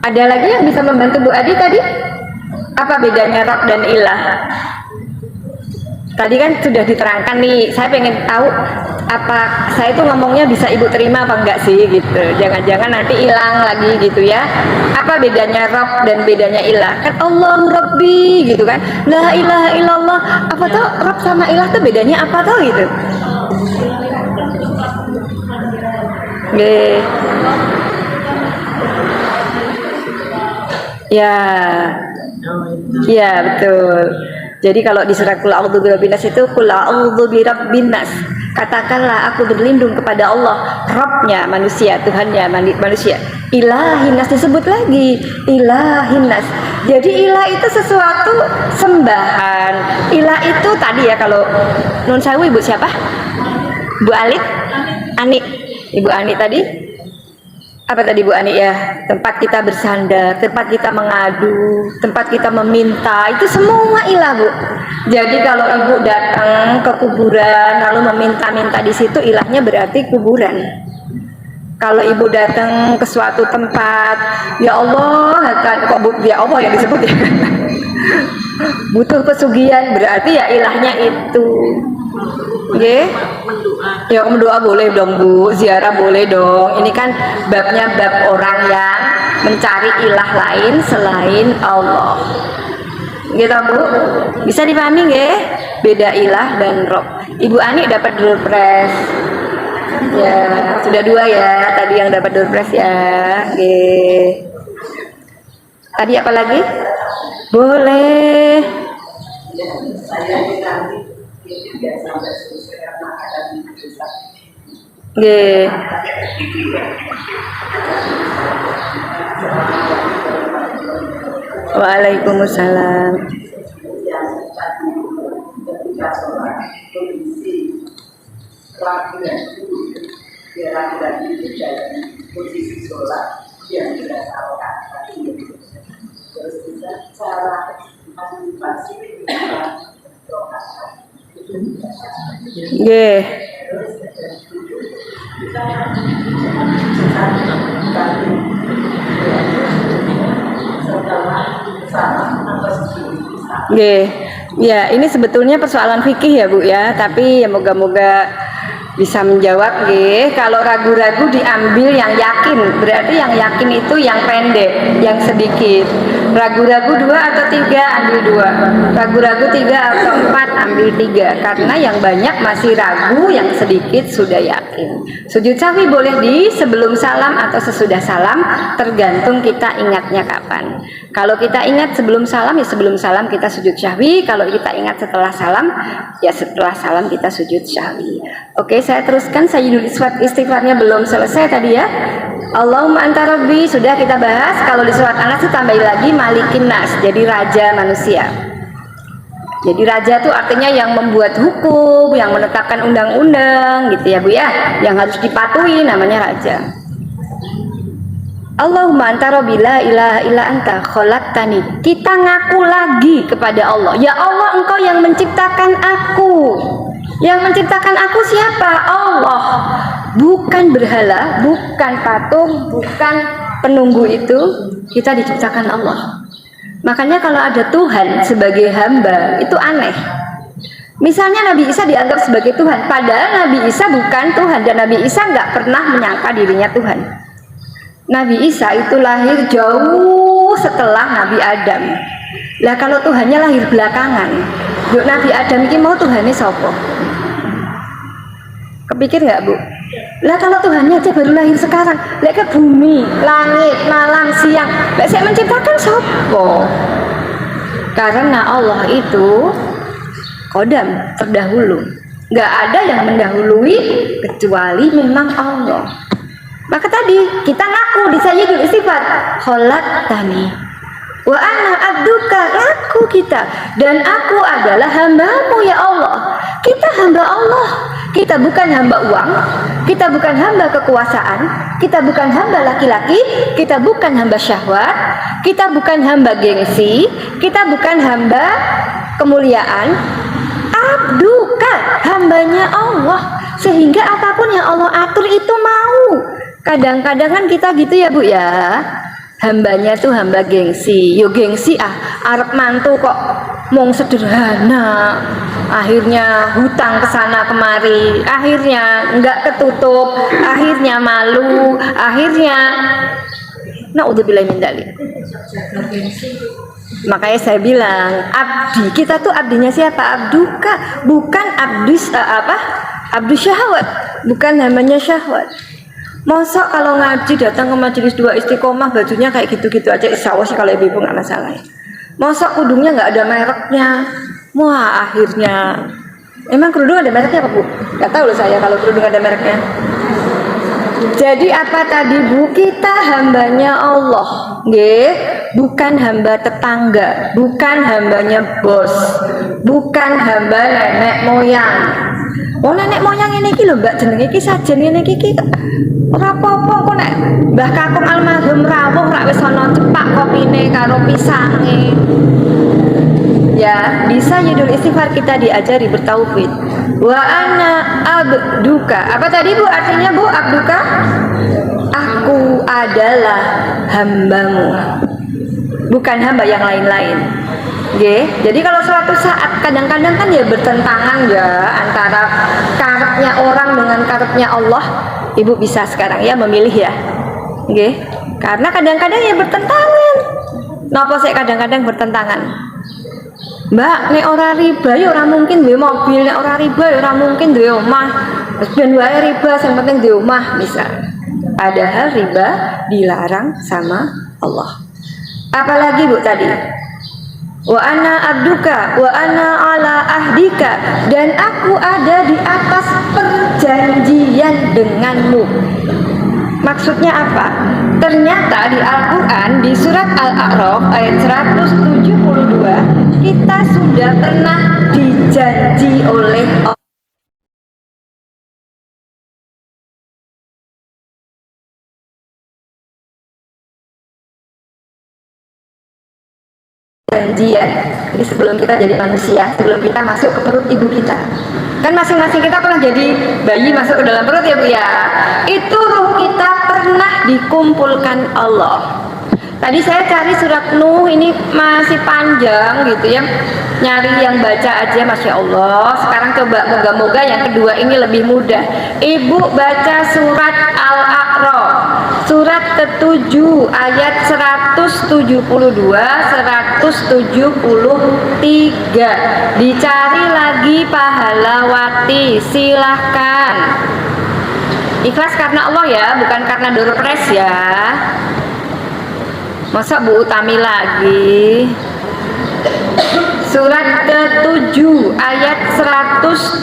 Ada lagi yang bisa membantu Bu Adi tadi? Apa bedanya Rob dan ilah? Tadi kan sudah diterangkan nih, saya pengen tahu apa saya itu ngomongnya bisa Ibu terima apa enggak sih gitu. Jangan-jangan nanti hilang lagi gitu ya. Apa bedanya Rob dan bedanya ilah? Kan Allahu Rabbi gitu kan. La ilaha illallah. Apa tuh Rob sama ilah tuh bedanya apa tuh gitu? Oke. Ya. Ya, betul. Jadi kalau di surat Qul a'udzu birabbin nas itu Qul a'udzu birabbin nas. Katakanlah aku berlindung kepada Allah, Rabbnya manusia, Tuhannya manusia. Ilahin nas disebut lagi, ilahin nas. Jadi ilah itu sesuatu sembahan. Ilah itu tadi ya kalau Nun Sewu Ibu siapa? Bu Alit? Ani. Ibu Ani tadi? Apa tadi Bu Ani ya? Tempat kita bersandar, tempat kita mengadu, tempat kita meminta, itu semua ilah Bu. Jadi kalau Ibu datang ke kuburan lalu meminta-minta di situ, ilahnya berarti kuburan. Kalau Ibu datang ke suatu tempat, ya Allah, kok ya Allah yang disebut ya. Butuh pesugihan, berarti ya ilahnya itu. Oke? Ya mendoa boleh dong Bu, ziarah boleh dong. Ini kan babnya bab orang yang mencari ilah lain selain Allah. Gitu Bu, bisa dipahami nggih? Beda ilah dan Rob. Ibu Ani dapat door prize. Ya, sudah 2 ya. Tadi yang dapat door prize ya. Oke. Tadi apa lagi? Boleh. Nggih. Waalaikumsalam. Nggih. Nggih. Ya, ini sebetulnya persoalan fikih ya Bu ya, tapi ya moga-moga bisa menjawab nggih. Kalau ragu-ragu diambil yang yakin, berarti yang yakin itu yang pendek, yang sedikit. Ragu-ragu 2 atau 3, ambil 2. Ragu-ragu 3 atau 4, ambil 3. Karena yang banyak masih ragu, yang sedikit sudah yakin. Sujud sahwi boleh di sebelum salam atau sesudah salam, tergantung kita ingatnya kapan. Kalau kita ingat sebelum salam, ya sebelum salam kita sujud sahwi. Kalau kita ingat setelah salam, ya setelah salam kita sujud sahwi. Oke, saya teruskan. Sayyidul istighfarnya belum selesai tadi ya. Allahumma anta rabbi sudah kita bahas. Kalau di surat Anas itu tambahin lagi malikin nas, jadi raja manusia. Jadi raja itu artinya yang membuat hukum, yang menetapkan undang-undang gitu ya Bu ya, yang harus dipatuhi, namanya raja. Allahumma anta rabbi la ilaha illa anta khalaqtani. Kita ngaku lagi kepada Allah, ya Allah engkau yang menciptakan aku. Yang menciptakan aku siapa? Allah. Bukan berhala, bukan patung, bukan penunggu itu. Kita diciptakan Allah. Makanya kalau ada Tuhan sebagai hamba, itu aneh. Misalnya Nabi Isa dianggap sebagai Tuhan, padahal Nabi Isa bukan Tuhan. Dan Nabi Isa nggak pernah menyangka dirinya Tuhan. Nabi Isa itu lahir jauh setelah Nabi Adam. Lah kalau Tuhannya lahir belakangan, yuk Nabi Adam ini mau Tuhannya sopo? Kepikir nggak Bu? Lah kalau Tuhannya aja baru lahir sekarang, lihat ke bumi, langit, malam, siang, lah saya menciptakan sopo? Karena Allah itu kodam, terdahulu. Nggak ada yang mendahului kecuali memang Allah. Maka tadi kita ngaku di Sayyidul Istighfar, khalaqtani wa ana abduka, ngaku kita, dan aku adalah hambamu ya Allah. Kita hamba Allah. Kita bukan hamba uang, kita bukan hamba kekuasaan, kita bukan hamba laki-laki, kita bukan hamba syahwat, kita bukan hamba gengsi, kita bukan hamba kemuliaan. Abduka, hambanya Allah. Sehingga apapun yang Allah atur itu mau. Kadang-kadang kan kita gitu ya Bu ya. Hambanya tuh hamba gengsi. Yo gengsi arep mantu kok mong sederhana. Akhirnya hutang kesana kemari, akhirnya nggak ketutup, akhirnya malu, akhirnya naudzubillah min dzalik. Makanya saya bilang abdi, kita tuh abdinya siapa? Abduka, bukan abdus abdus syahwat, bukan namanya syahwat. Masa kalau ngaji datang ke majelis dua istiqomah bajunya kayak gitu-gitu aja, insya Allah sih kalau ibu nggak masalah. Masa kudungnya nggak ada mereknya? Wah, akhirnya emang kerudung ada mereknya apa Bu? Gak tahu loh saya kalau kerudung ada mereknya. Jadi apa tadi Bu? Kita hambanya Allah, nggih, bukan hamba tetangga, bukan hambanya bos, bukan hamba nenek moyang. Oh nenek moyang ini iki lho Mbak, jenenge iki sajen ngene iki ora apa-apa kok nek Mbah Kakung almarhum rawuh rak wis ana cepak kopine karo pisange. Ya, bisa judul istighfar kita diajari bertauhid. Wa ana abduka. Apa tadi Bu artinya Bu abduka? Aku adalah hambamu. Bukan hamba yang lain-lain. Oke, jadi kalau suatu saat kadang-kadang kan ya bertentangan ya antara karepnya orang dengan karepnya Allah. Ibu bisa sekarang ya memilih ya. Oke. Karena kadang-kadang ya bertentangan. Napa sih kadang-kadang bertentangan? Mbak, nek ora riba ya ora mungkin duwe mobil, nek ora riba ya ora mungkin duwe omah. Wis ben wae riba sing penting duwe omah misal. Padahal riba dilarang sama Allah. Apalagi Bu tadi? Wa ana abduka wa ana ala ahdika, dan aku ada di atas perjanjian denganmu. Maksudnya apa? Ternyata di Al-Quran di surat Al-A'raf ayat 172 kita sudah pernah dijanji oleh Allah. Janjian. Jadi sebelum kita jadi manusia, sebelum kita masuk ke perut ibu kita, kan masing-masing kita pernah jadi bayi masuk ke dalam perut ya Bu ya. Itu ruh kita pernah dikumpulkan Allah. Tadi saya cari surat Nuh, ini masih panjang gitu ya, nyari yang baca aja Masya Allah. Sekarang coba moga-moga yang kedua ini lebih mudah. Ibu baca surat Al-A'raf surat ke-7 ayat 172 173. Dicari lagi pahalawati, silahkan. Ikhlas karena Allah ya, bukan karena door press ya. Masa Bu Utami lagi. Surat ke-7 ayat 172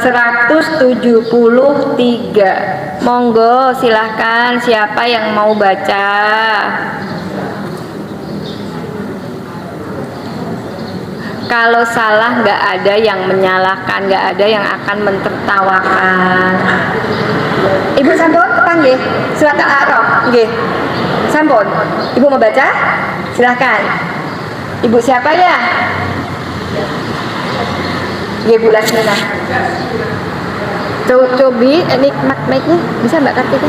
173. Monggo silahkan siapa yang mau baca. Kalau salah nggak ada yang menyalahkan, nggak ada yang akan mentertawakan. Ibu sampun panggil surat Al-A'raf nggih. Sampun. Ibu mau baca? Silahkan. Ibu siapa ya? Nggih Bu Lasmina. Cobi ini mic-nya bisa Mbak Kartika?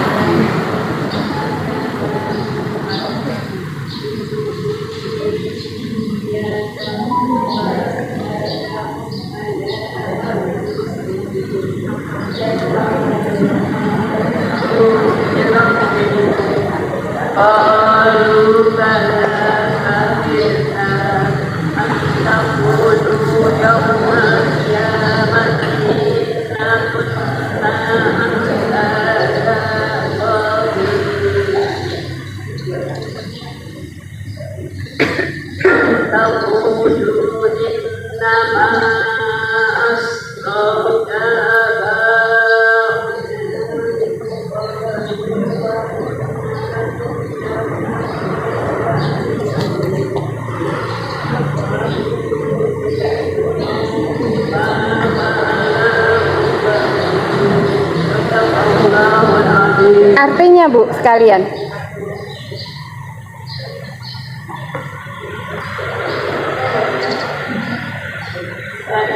artinya Bu sekalian.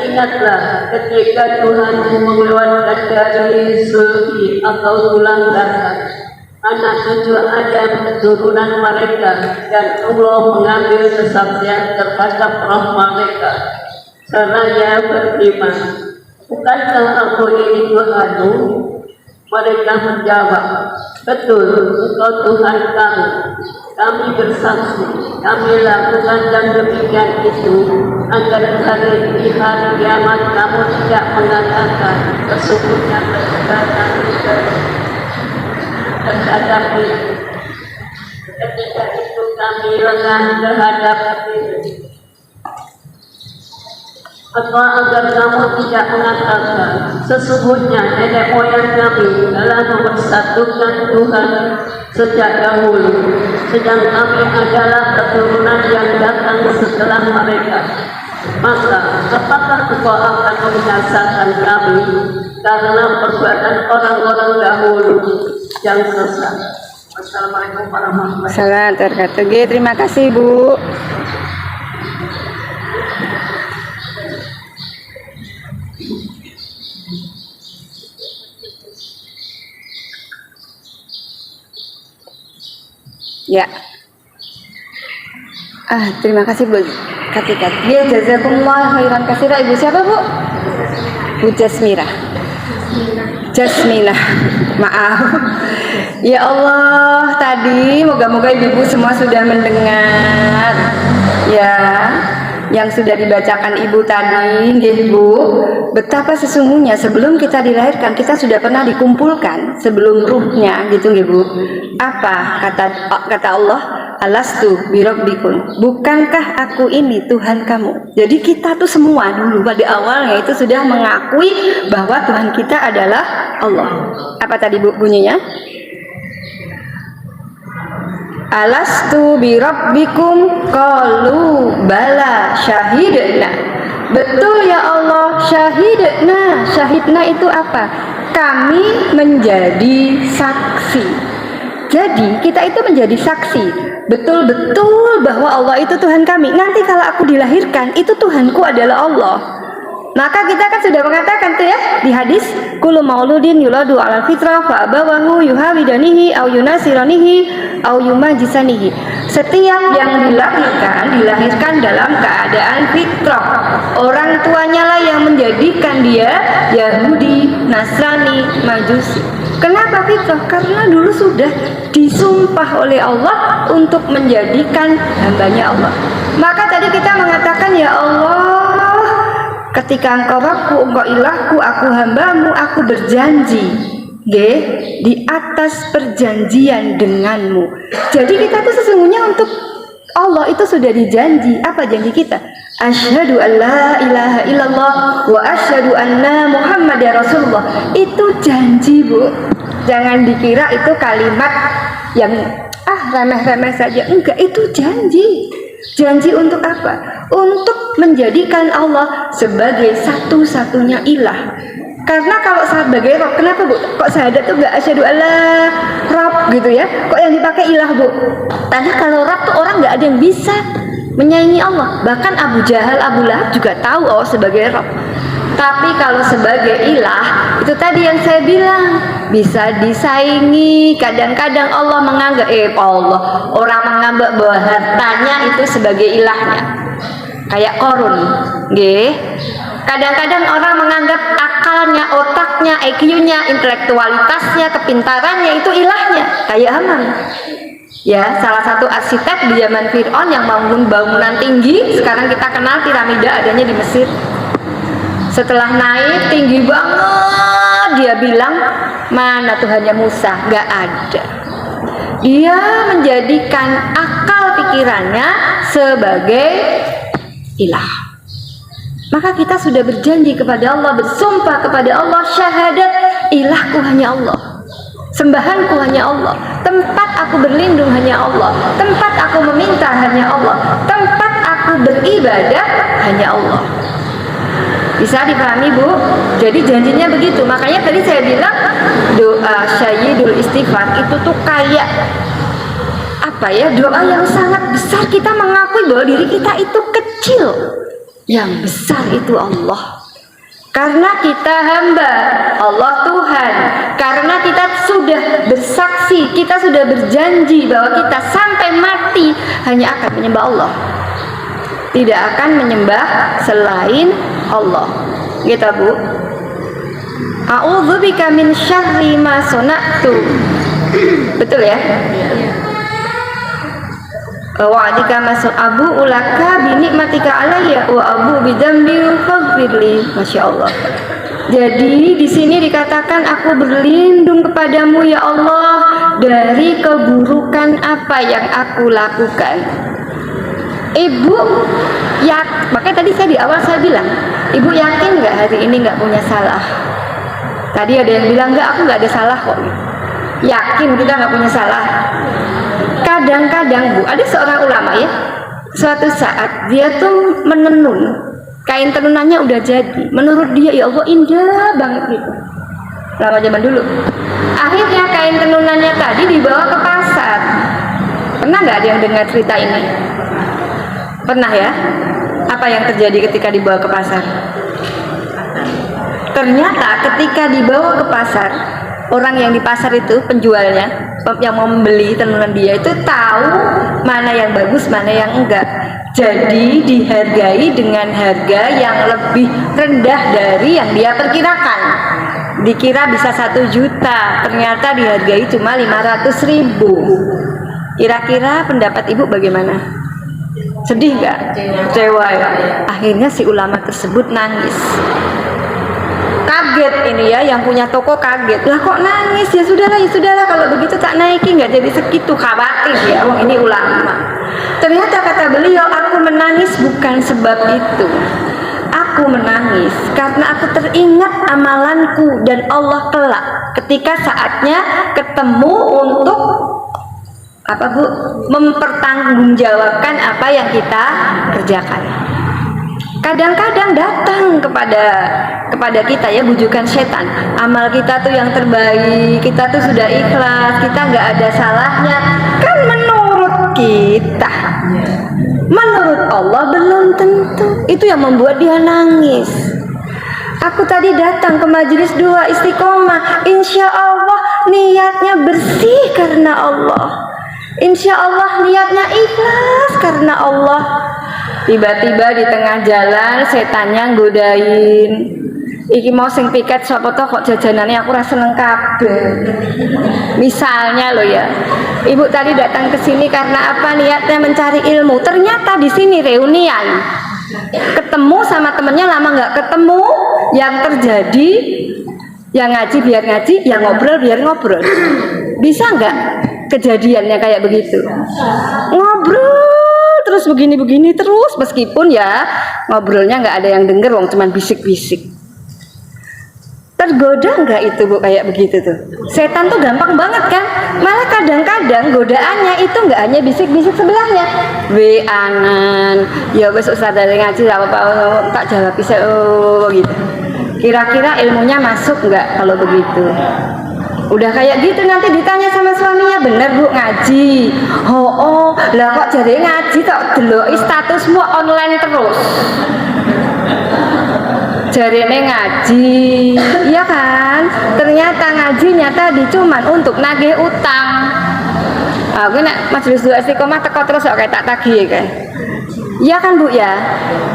Ingatlah ketika Tuhan mengeluarkan dari surga atau tulang dasar anak cucu Adam keturunan mereka, dan Allah mengambil kesaksian terhadap roh mereka. Seraya berfirman, bukankah aku ini Tuhanmu? Mereka menjawab, betul, engkau Tuhan kami. Kami bersaksi, kami lakukan dan demikian itu, agar di hari kiamat kamu tidak mengatakan sesungguhnya keselamatan terhadap itu. Ketika itu kami lengah terhadap itu. Atau agar kamu tidak mengatakan sesungguhnya nenek moyang kami telah mempersatukan Tuhan sejak dahulu, sedang kami adalah keturunan yang datang setelah mereka. Maka apakah engkau akan membinasakan kami karena perbuatan orang-orang dahulu yang sesat? Wassalamualaikum warahmatullahi wabarakatuh. Salam terkata. Terima kasih Bu. Ya. Terima kasih Bu Katika. Ya, jazakumullah khairan katsira. Ibu siapa Bu? Bu Jasmira. Jasmina. Maaf. Ya Allah, tadi moga-moga ibu-ibu semua sudah mendengar ya yang sudah dibacakan ibu tadi, nggih Bu. Betapa sesungguhnya sebelum kita dilahirkan kita sudah pernah dikumpulkan sebelum ruhnya, gitu nggih Bu. Apa kata Allah? Alastu birabbikum. Bukankah aku ini Tuhan kamu? Jadi kita tuh semua dulu pada awalnya itu sudah mengakui bahwa Tuhan kita adalah Allah. Apa tadi Bu bunyinya? Alastu birabbikum qalu bala syahidna. Betul ya Allah, syahidna. Syahidna itu apa? Kami menjadi saksi. Jadi kita itu menjadi saksi, betul-betul bahwa Allah itu Tuhan kami. Nanti kalau aku dilahirkan, itu Tuhanku adalah Allah. Maka kita kan sudah mengatakan tuh ya di hadis, kullu mauludin yuladu ala fitrah fa abawahu yuhawidanihi au yunasiranihi au yumajisanihi. Setiap yang dilahirkan dalam keadaan fitrah. Orang tuanya lah yang menjadikan dia Yahudi, Nasrani, Majusi. Kenapa fitrah? Karena dulu sudah disumpah oleh Allah untuk menjadikan hambanya Allah. Maka tadi kita mengatakan, ya Allah, ketika engkau Rabbku, engkau ilahku, aku hambamu, aku berjanji di atas perjanjian denganmu. Jadi kita tuh sesungguhnya untuk Allah itu sudah dijanji. Apa janji kita? Asyhadu an la ilaha illallah wa asyhadu anna Muhammadar Rasulullah. Itu janji Bu. Jangan dikira itu kalimat yang remeh-remeh saja. Enggak, itu janji. Janji untuk apa? Untuk menjadikan Allah sebagai satu-satunya ilah. Karena kalau sebagai Rob, kenapa Bu? Kok syahadat tuh gak asyhadu alla Rob gitu ya? Kok yang dipakai ilah Bu? Karena kalau Rob tuh orang gak ada yang bisa menyaingi Allah. Bahkan Abu Jahal, Abu Lahab juga tahu Allah sebagai Rob. Tapi kalau sebagai ilah, itu tadi yang saya bilang, bisa disaingi. Kadang-kadang Allah menganggap orang menganggap bahwa hartanya itu sebagai ilahnya. Kayak Korun, nggih. Kadang-kadang orang menganggap akalnya, otaknya, IQ-nya, intelektualitasnya, kepintarannya itu ilahnya. Kayak Haman. Ya, salah satu arsitek di zaman Fir'aun yang bangun bangunan tinggi. Sekarang kita kenal piramida adanya di Mesir. Setelah naik tinggi banget, dia bilang, mana Tuhannya Musa? Gak ada. Dia menjadikan akal pikirannya sebagai ilah. Maka kita sudah berjanji kepada Allah, bersumpah kepada Allah, syahadat, ilahku hanya Allah, sembahanku hanya Allah, tempat aku berlindung hanya Allah, tempat aku meminta hanya Allah, tempat aku beribadah hanya Allah. Bisa dipahami Bu? Jadi janjinya begitu. Makanya tadi saya bilang doa Sayyidul Istighfar itu tuh kayak apa ya, doa yang sangat besar. Kita mengakui bahwa diri kita itu kecil, yang besar itu Allah. Karena kita hamba, Allah Tuhan. Karena kita sudah bersaksi, kita sudah berjanji bahwa kita sampai mati hanya akan menyembah Allah, tidak akan menyembah selain Allah. Gitu Bu. A'udzubika min syarri ma sona'tu. Betul ya? Wa'adika masuk abu ulaka binikmatika alayya wa abu bidambi faghfirli. Masya Allah. Jadi di sini dikatakan aku berlindung kepadamu ya Allah dari keburukan apa yang aku lakukan. Ibu ya, makanya tadi saya di awal saya bilang, ibu yakin nggak hari ini nggak punya salah? Tadi ada yang bilang nggak, aku nggak ada salah kok. Yakin kita nggak punya salah? Kadang-kadang Bu, ada seorang ulama ya, suatu saat dia tuh menenun, kain tenunannya udah jadi, menurut dia ya Allah indah banget gitu, lama zaman dulu. Akhirnya kain tenunannya tadi dibawa ke pasar. Pernah nggak ada yang dengar cerita ini? Pernah ya? Apa yang terjadi ketika dibawa ke pasar? Ternyata ketika dibawa ke pasar, orang yang di pasar itu, penjualnya yang mau membeli tenunan dia itu tahu mana yang bagus, mana yang enggak. Jadi dihargai dengan harga yang lebih rendah dari yang dia perkirakan. Dikira bisa 1 juta, ternyata dihargai cuma 500.000. Kira-kira pendapat ibu bagaimana? Sedih nggak? Kecewa ya. Akhirnya si ulama tersebut nangis. Kaget ini ya, yang punya toko kaget. Lah kok nangis? Ya sudahlah kalau begitu tak naiki, nggak jadi segitu, khawatir ya. Wong ini ulama. Ternyata kata beliau, aku menangis bukan sebab itu. Aku menangis karena aku teringat amalanku dan Allah kelak ketika saatnya ketemu untuk apa Bu? Mempertanggungjawabkan apa yang kita kerjakan. Kadang-kadang datang kepada kita ya bujukan setan. Amal kita tuh yang terbaik, kita tuh sudah ikhlas, kita nggak ada salahnya. Kan menurut kita, menurut Allah belum tentu. Itu yang membuat dia nangis. Aku tadi datang ke majelis dua istiqomah, insya Allah niatnya bersih karena Allah. Insya Allah niatnya ikhlas karena Allah. Tiba-tiba di tengah jalan setannya godain. Iki mau sing piket sapa to kok jajanannya aku rasa lengkap. Misalnya lo ya, ibu tadi datang ke sini karena apa? Niatnya mencari ilmu. Ternyata di sini reunian. Ketemu sama temennya lama nggak ketemu. Yang terjadi, yang ngaji biar ngaji, yang ngobrol biar ngobrol. Bisa nggak kejadiannya kayak begitu? Ngobrol terus begini-begini terus, meskipun ya ngobrolnya nggak ada yang denger, wong cuman bisik-bisik. Tergoda nggak itu Bu kayak begitu tuh? Setan tuh gampang banget kan? Malah kadang-kadang godaannya itu nggak hanya bisik-bisik sebelahnya. Weangan, ya wes ustaz dari ngaji apa-apa tak jawab bisa gitu. Kira-kira ilmunya masuk nggak kalau begitu? Udah kayak gitu nanti ditanya sama suaminya, bener Bu ngaji? Oh, lah kok jadi ngaji tok deloki statusmu online terus. Jarene ngaji, iya kan? Ternyata ngajinya tadi cuman untuk nagih utang. Aku nek majelis dua istiqomah teko terus kok kayak tak tagih kan. Iya kan Bu ya?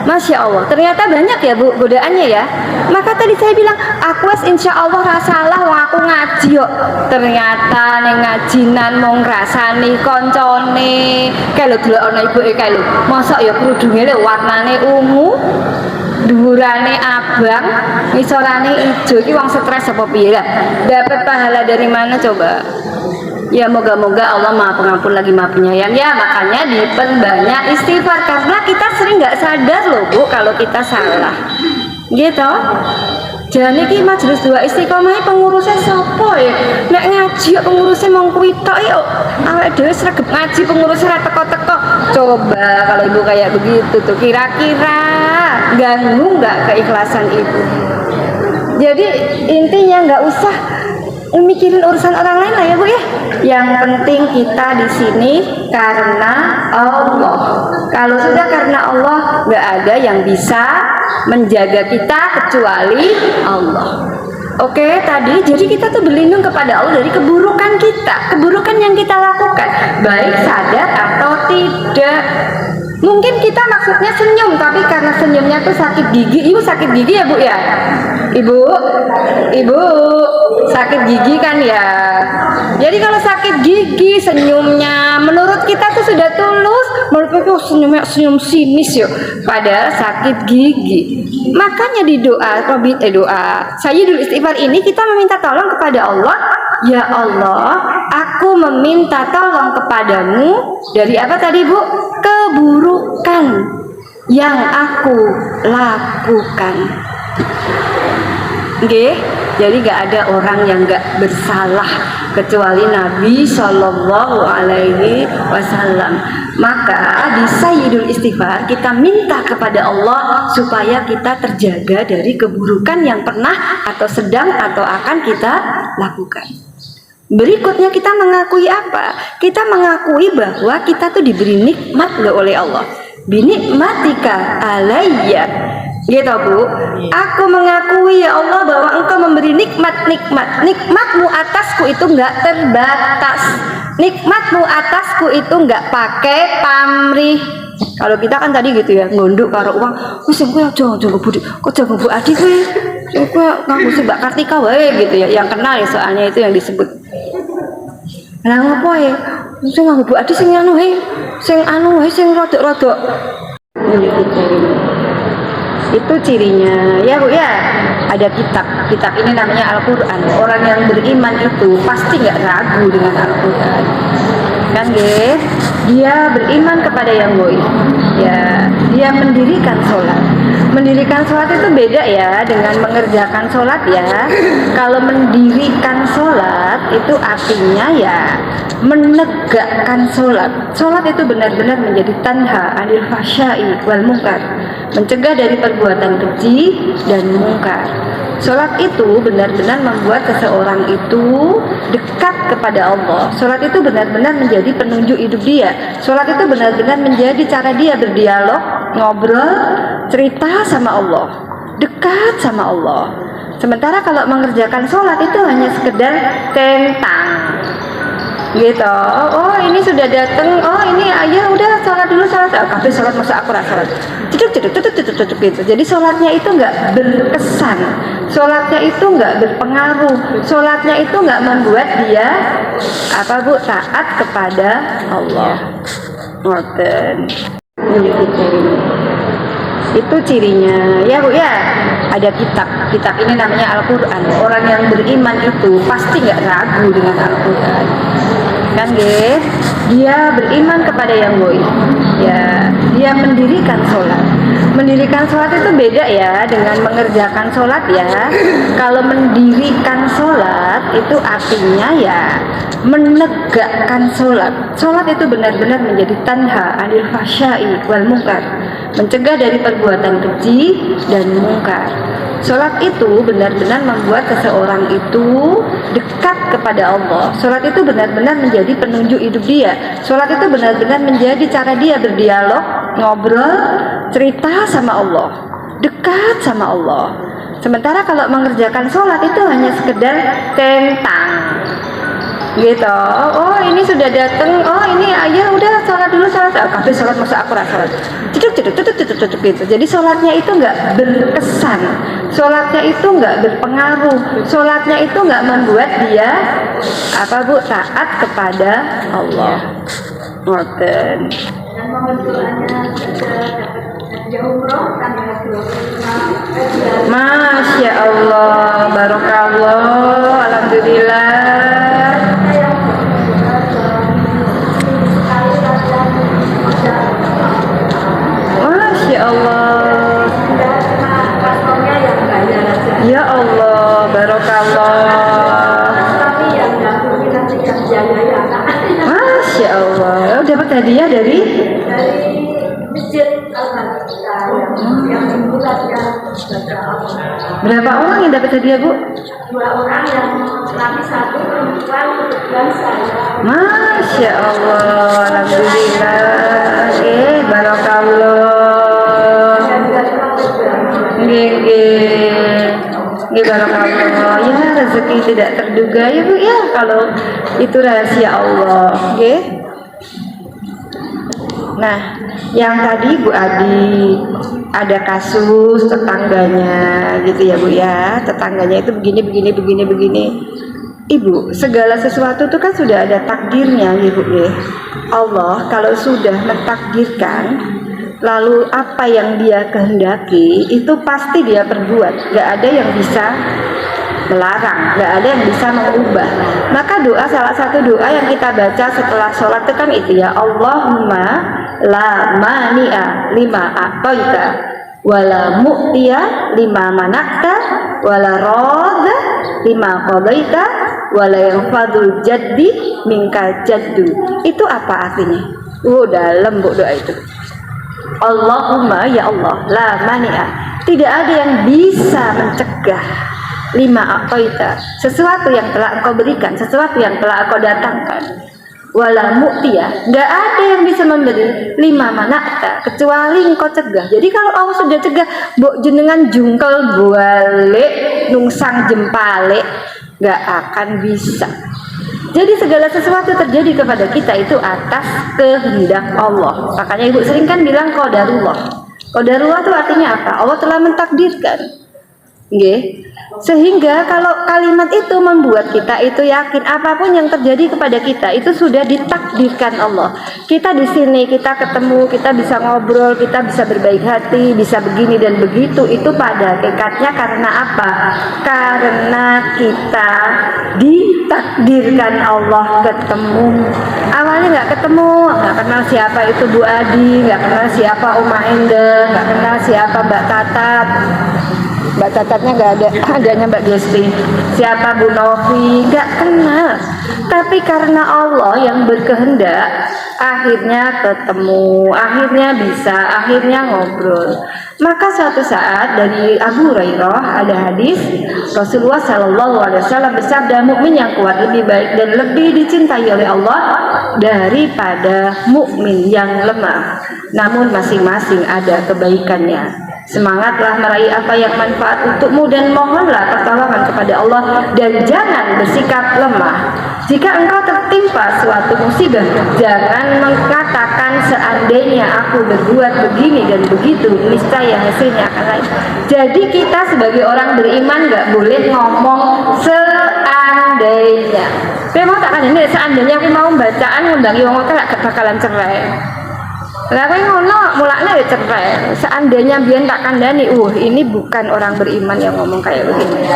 Masya Allah, ternyata banyak ya Bu godaannya ya. Maka tadi saya bilang, aku insya Allah rasalah wong aku ngaji yuk. Ternyata neng ngajinan mau ngrasani koncone. Kayak lo dulu ana ibu kayak lo. Masa ya kerudungnya lo warnane ungu, dhuwurane abang, ngisorane ijo. Iki wong stres apa piye lah? Dapat pahala dari mana coba? Ya moga-moga Allah Maha Pengampun lagi Maha Penyayang ya. Makanya diperbanyak istighfar karena kita sering nggak sadar loh Bu kalau kita salah. Gitu. Jangan iki majelis dua istiqomah pengurusnya sopo ya? Nek ngaji pengurusnya mau kuwi tok yo. Awake dhewe sregep ngaji pengurusnya ra teko-teko. Coba kalau ibu kayak begitu tuh kira-kira ganggu nggak keikhlasan ibu. Jadi intinya nggak usah mikirin urusan orang lain lah ya Bu ya. Yang penting kita di sini karena Allah. Kalau sudah karena Allah, nggak ada yang bisa menjaga kita kecuali Allah. Oke, tadi jadi kita tuh berlindung kepada Allah dari keburukan kita, keburukan yang kita lakukan, baik sadar atau tidak. Mungkin kita maksudnya senyum, tapi karena senyumnya tuh sakit gigi. Ibu sakit gigi ya Bu ya? Ibu sakit gigi kan ya? Jadi kalau sakit gigi senyumnya menurut kita tuh sudah tulus, menurut kita senyumnya senyum sinis yuk, padahal sakit gigi. Makanya di doa Sayyidul Istighfar ini kita meminta tolong kepada Allah. Ya Allah, aku meminta tolong kepadamu dari apa tadi Bu? Keburukan yang aku lakukan. Oke, jadi gak ada orang yang gak bersalah kecuali Nabi Shallallahu Alaihi Wasallam. Maka di Sayyidul Istighfar kita minta kepada Allah supaya kita terjaga dari keburukan yang pernah atau sedang atau akan kita lakukan. Berikutnya kita mengakui apa? Kita mengakui bahwa kita tuh diberi nikmat gak oleh Allah. Binikmatika alayya, gitu Bu. Aku mengakui ya Allah bahwa Engkau memberi nikmatmu atasku itu nggak terbatas. Nikmatmu atasku itu nggak pakai pamrih. Kalau kita kan tadi gitu ya, ngunduk karo uang, wis kowe aja budi, kok jago Bu Adi kowe. Kowe ngaku si Mbak Kartika wae gitu ya, yang kenal ya soalnya itu yang disebut. Lah ngopo ya? Sing ngaku Bu Adi sing anu sing rodok-rodok. Itu cirinya ya Bu ya. Ada kitab ini namanya Al-Quran. Orang yang beriman itu pasti nggak ragu dengan Al-Quran kan guys. Dia beriman kepada yang goib ya, dia mendirikan sholat. Mendirikan sholat itu beda ya dengan mengerjakan sholat ya. Kalau mendirikan sholat itu artinya ya menegakkan sholat. Sholat itu benar-benar menjadi tanha anil fahsya'i wal munkar, mencegah dari perbuatan keji dan mungkar. Sholat itu benar-benar membuat seseorang itu dekat kepada Allah. Sholat itu benar-benar menjadi penunjuk hidup dia. Sholat itu benar-benar menjadi cara dia berdialog, ngobrol, cerita sama Allah, dekat sama Allah. Sementara kalau mengerjakan sholat itu hanya sekedar centang gitu. Oh ini sudah datang, oh ini ayah udah sholat dulu, sholat kabeh sholat masa aku sholat ceduk gitu. Jadi sholatnya itu nggak berkesan, sholatnya itu nggak berpengaruh, sholatnya itu nggak membuat dia apa Bu taat kepada Allah. Ngoten. Itu cirinya ya Bu ya. Ada kitab ini namanya Al-Quran. Orang yang beriman itu pasti nggak ragu dengan Al-Quran kan guys. Dia beriman kepada yang goib ya, dia mendirikan sholat. Mendirikan sholat itu beda ya dengan mengerjakan sholat ya. Kalau mendirikan sholat itu artinya ya menegakkan sholat. Sholat itu benar-benar menjadi tanha anil fahsya'i wal munkar, mencegah dari perbuatan keji dan mungkar. Sholat itu benar-benar membuat seseorang itu dekat kepada Allah. Sholat itu benar-benar menjadi penunjuk hidup dia. Sholat itu benar-benar menjadi cara dia berdialog, ngobrol, cerita sama Allah, dekat sama Allah. Sementara kalau mengerjakan sholat itu hanya sekedar centang gitu. Oh ini sudah datang, oh ini ayah udah sholat dulu, sholat kabeh sholat masa aku sholat ceduk gitu. Jadi sholatnya itu nggak berkesan, sholatnya itu nggak berpengaruh, sholatnya itu nggak membuat dia apa Bu taat kepada Allah. Ngoten. Masya Allah, barokallah, alhamdulillah. Masya Allah. Ya Allah, barokallah. Masya Allah. Dapat hadiah dari Masjid Al-Fatihah yang Berapa orang yang dapat hadiah, Bu? 2 orang yang laki 1 perempuan kebetulan saya. Masya Allah, alhamdulillah. Barakallah. Nggih, barakallah. Ya, rezeki tidak terduga ya, Bu ya, kalau itu rahasia Allah, nggih. Nah, yang tadi Bu Adi ada kasus tetangganya gitu ya, Bu ya. Tetangganya itu begini. Ibu, segala sesuatu itu kan sudah ada takdirnya, Ibu ya. Allah kalau sudah mentakdirkan, lalu apa yang Dia kehendaki itu pasti Dia perbuat. Gak ada yang bisa melarang, gak ada yang bisa mengubah. Maka doa, salah satu doa yang kita baca setelah sholat itu kan itu ya, Allahumma la mani'a lima a'taita wala mu'tiya lima manakta wala radha lima qadaita wala yanfadul jaddi minka jaddu. Itu apa artinya? Dalam Bu doa itu. Allahumma, ya Allah, la mani'a, tidak ada yang bisa mencegah lima a'taita, sesuatu yang telah Engkau berikan, sesuatu yang telah Engkau datangkan, wala mu'tiya, nggak ada yang bisa memberi lima manakta, kecuali Engkau cegah. Jadi kalau Allah sudah cegah, mbok jenengan jungkel balik nungsang jempale, nggak akan bisa. Jadi segala sesuatu terjadi kepada kita itu atas kehendak Allah. Makanya Ibu sering kan bilang qadarullah. Qadarullah itu artinya apa? Allah telah mentakdirkan. Nggih. Sehingga kalau kalimat itu membuat kita itu yakin apapun yang terjadi kepada kita itu sudah ditakdirkan Allah. Kita di sini, kita ketemu, kita bisa ngobrol, kita bisa berbaik hati, bisa begini dan begitu, itu pada hakikatnya karena apa? Karena kita ditakdirkan Allah ketemu. Awalnya nggak ketemu, nggak kenal siapa itu Bu Adi, nggak kenal siapa Oma Enda, nggak kenal siapa Mbak Tatat. Mbak Tatatnya nggak ada, adanya Mbak Gesti. Siapa Bu Novi, nggak kenal. Tapi karena Allah yang berkehendak, akhirnya ketemu, akhirnya bisa, akhirnya ngobrol. Maka suatu saat dari Abu Hurairah ada hadis Rasulullah Shallallahu Alaihi Wasallam bersabda, mukmin yang kuat lebih baik dan lebih dicintai oleh Allah daripada mukmin yang lemah. Namun masing-masing ada kebaikannya. Semangatlah meraih apa yang manfaat untukmu dan mohonlah pertolongan kepada Allah dan jangan bersikap lemah. Jika engkau tertimpa suatu musibah, jangan mengatakan seandainya aku berbuat begini dan begitu, niscaya hasilnya akan lain. Jadi kita sebagai orang beriman nggak boleh ngomong seandainya. Memang tak kan ini seandainya aku mau bacaan ngundangi wong akeh gak bakalan cerai. Lah kowe ngono mulakne ya cerai. Seandainya biyen tak kandhani, ini bukan orang beriman yang ngomong kayak begini.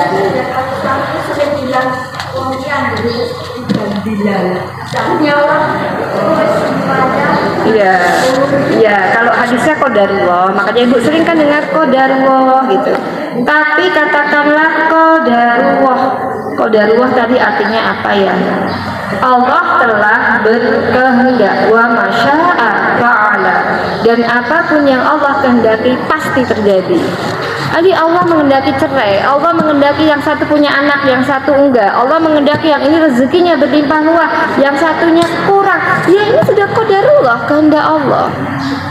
Iya, kalau hadisnya qadarullah, makanya Ibu sering kan dengar qadarullah gitu. Tapi katakanlah qadarullah. Qadarullah tadi artinya apa ya? Allah telah berkehendak, wa masya'a fa'ala, dan apapun yang Allah kehendaki pasti terjadi. Jadi Allah mengendaki cerai, Allah mengendaki yang satu punya anak, yang satu enggak. Allah mengendaki yang ini rezekinya berlimpah ruah, yang satunya kurang. Ya ini sudah qadarullah, kehendak Allah.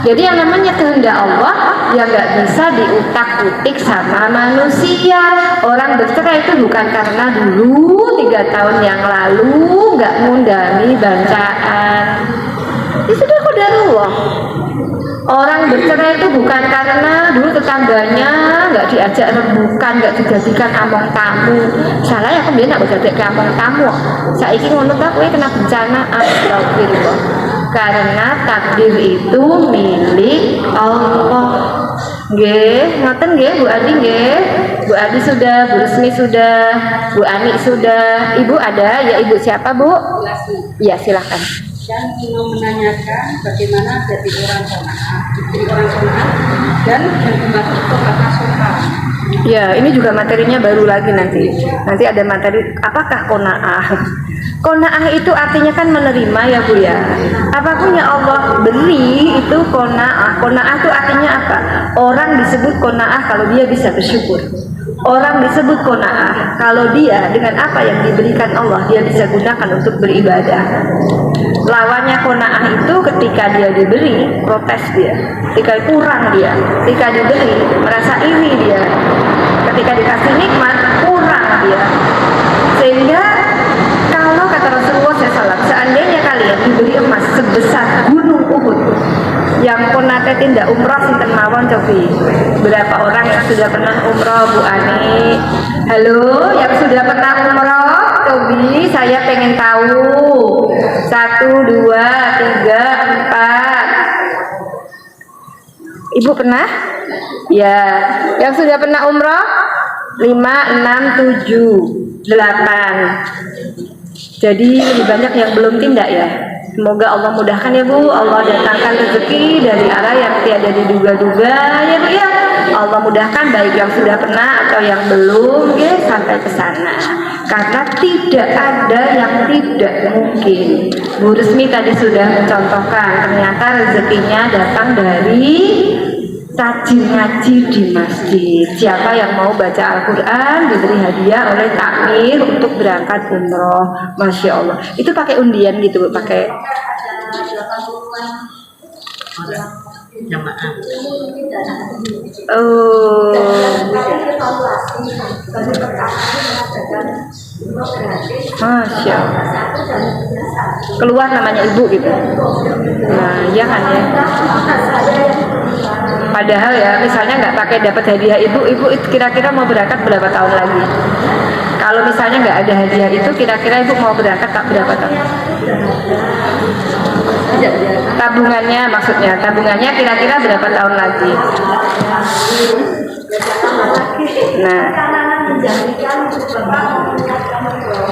Jadi yang namanya kehendak Allah yang nggak bisa diutak-utik sama manusia. Orang bercerai itu bukan karena dulu 3 tahun yang lalu nggak ngundangi bacaan. Itu sudah qadarullah. Orang bercerai itu bukan karena dulu tetangganya nggak diajak rembukan, nggak dijadikan among tamu. Salah ya, aku bilang nggak dijadikan among tamu. Saiki ngono tak kowe kena bencana, astagfirullah. Karena takdir itu milik Allah. Nggih, ngoten nggih Bu Adi nggih. Bu Adi sudah, Bu Resmi sudah, Bu Ani sudah. Ibu ada? Ya Ibu siapa Bu? Ya silakan. dan mau menanyakan bagaimana jadi orang qanaah, dan yang dimaksud itu kata sopan. Ya, ini juga materinya baru lagi nanti. Nanti ada materi apakah qanaah. Qanaah itu artinya kan menerima ya Bu ya. Apapun yang Allah beri itu qanaah. Qanaah itu artinya apa? Orang disebut qanaah kalau dia bisa bersyukur. Orang disebut qanaah kalau dia dengan apa yang diberikan Allah dia bisa gunakan untuk beribadah. Lawannya qanaah itu ketika dia diberi, protes dia. Ketika kurang dia. Ketika diberi, merasa iri dia. Ketika dikasih nikmat, kurang dia. Sehingga kalau kata Rasulullah SAW, seandainya kalian diberi emas sebesar gunung Uhud, yang konate tindak umroh sinten mawon cobi. Berapa orang yang sudah pernah umroh Bu Ani? Halo, yang sudah pernah umroh cobi, saya pengen tahu. 1, 2, 3, 4. Ibu pernah? Ya. Yang sudah pernah umroh? 5, 6, 7, 8. Jadi lebih banyak yang belum tindak ya. Semoga Allah mudahkan ya Bu. Allah datangkan rezeki dari arah yang tiada diduga-duga ya Bu ya. Allah mudahkan baik yang sudah pernah atau yang belum ya, sampai ke sana. Karena tidak ada yang tidak mungkin. Bu Resmi tadi sudah mencontohkan ternyata rezekinya datang dari rajin ngaji di masjid. Siapa yang mau baca Al-Quran diberi hadiah oleh takmir untuk berangkat umroh. Masya Allah. Itu pakai undian gitu Bu, pakai jamaah. oh. Masya Allah. Keluar namanya ibu gitu. Nah, iya kan ya. Padahal ya, misalnya nggak pakai dapat hadiah ibu itu kira-kira mau berangkat berapa tahun lagi? Kalau misalnya nggak ada hadiah itu, kira-kira ibu mau berangkat tak berapa tahun? Tabungannya maksudnya, tabungannya kira-kira berapa tahun lagi? Nah,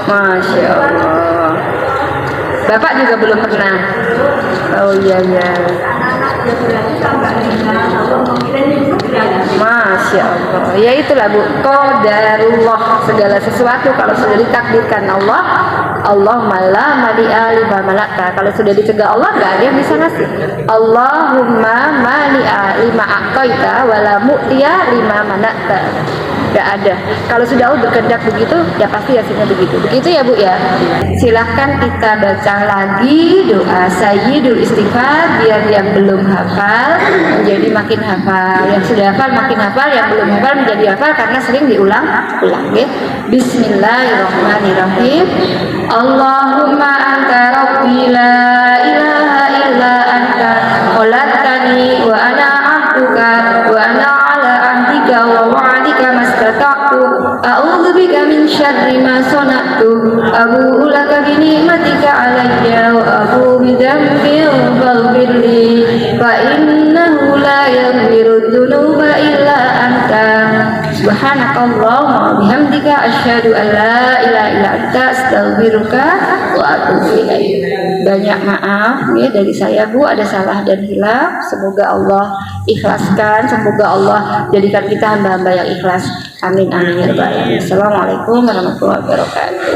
Masya Allah. Bapak juga belum pernah. Oh iya ya. Masya Allah. Ya itulah Bu, qadarullah, segala sesuatu kalau sudah ditakdirkan Allah, Allahumma la mali'a lima malakta. Kalau sudah dicegah Allah, gak ada yang bisa ngasih. Allahumma mali'a lima aqaita wala mu'tiya lima manakta. Gak ada. Kalau sudah Allah berkehendak begitu, ya pasti hasilnya begitu. Begitu ya Bu ya. Silahkan kita baca lagi doa Sayyidul Istighfar biar yang belum hafal menjadi makin hafal. Yang sudah hafal makin hafal, yang belum hafal menjadi hafal karena sering diulang-ulang. Ya. Bismillahirrahmanirrahim. Allahumma anta rabbi la ilaha illa anta khalaqtani wa ana 'abduka wa ana 'ala ahdika wa wa'dika mastata'tu a'udzu bika min syarri ma sana'tu abu'u laka bi ni'matika 'alayya wa abu'u bi dhanbi faghfirli fa innahu la yaghfiru dzunuba illa anta subhanakallahumma wa bihamdika asyhadu an la ilaha illa anta astaghfiruka wa atubu ilaik. Banyak maaf ya dari saya Bu, ada salah dan hilaf. Semoga Allah ikhlaskan, semoga Allah jadikan kita hamba-hamba yang ikhlas. Amin amin ya rabbal alamin. Assalamualaikum warahmatullahi wabarakatuh.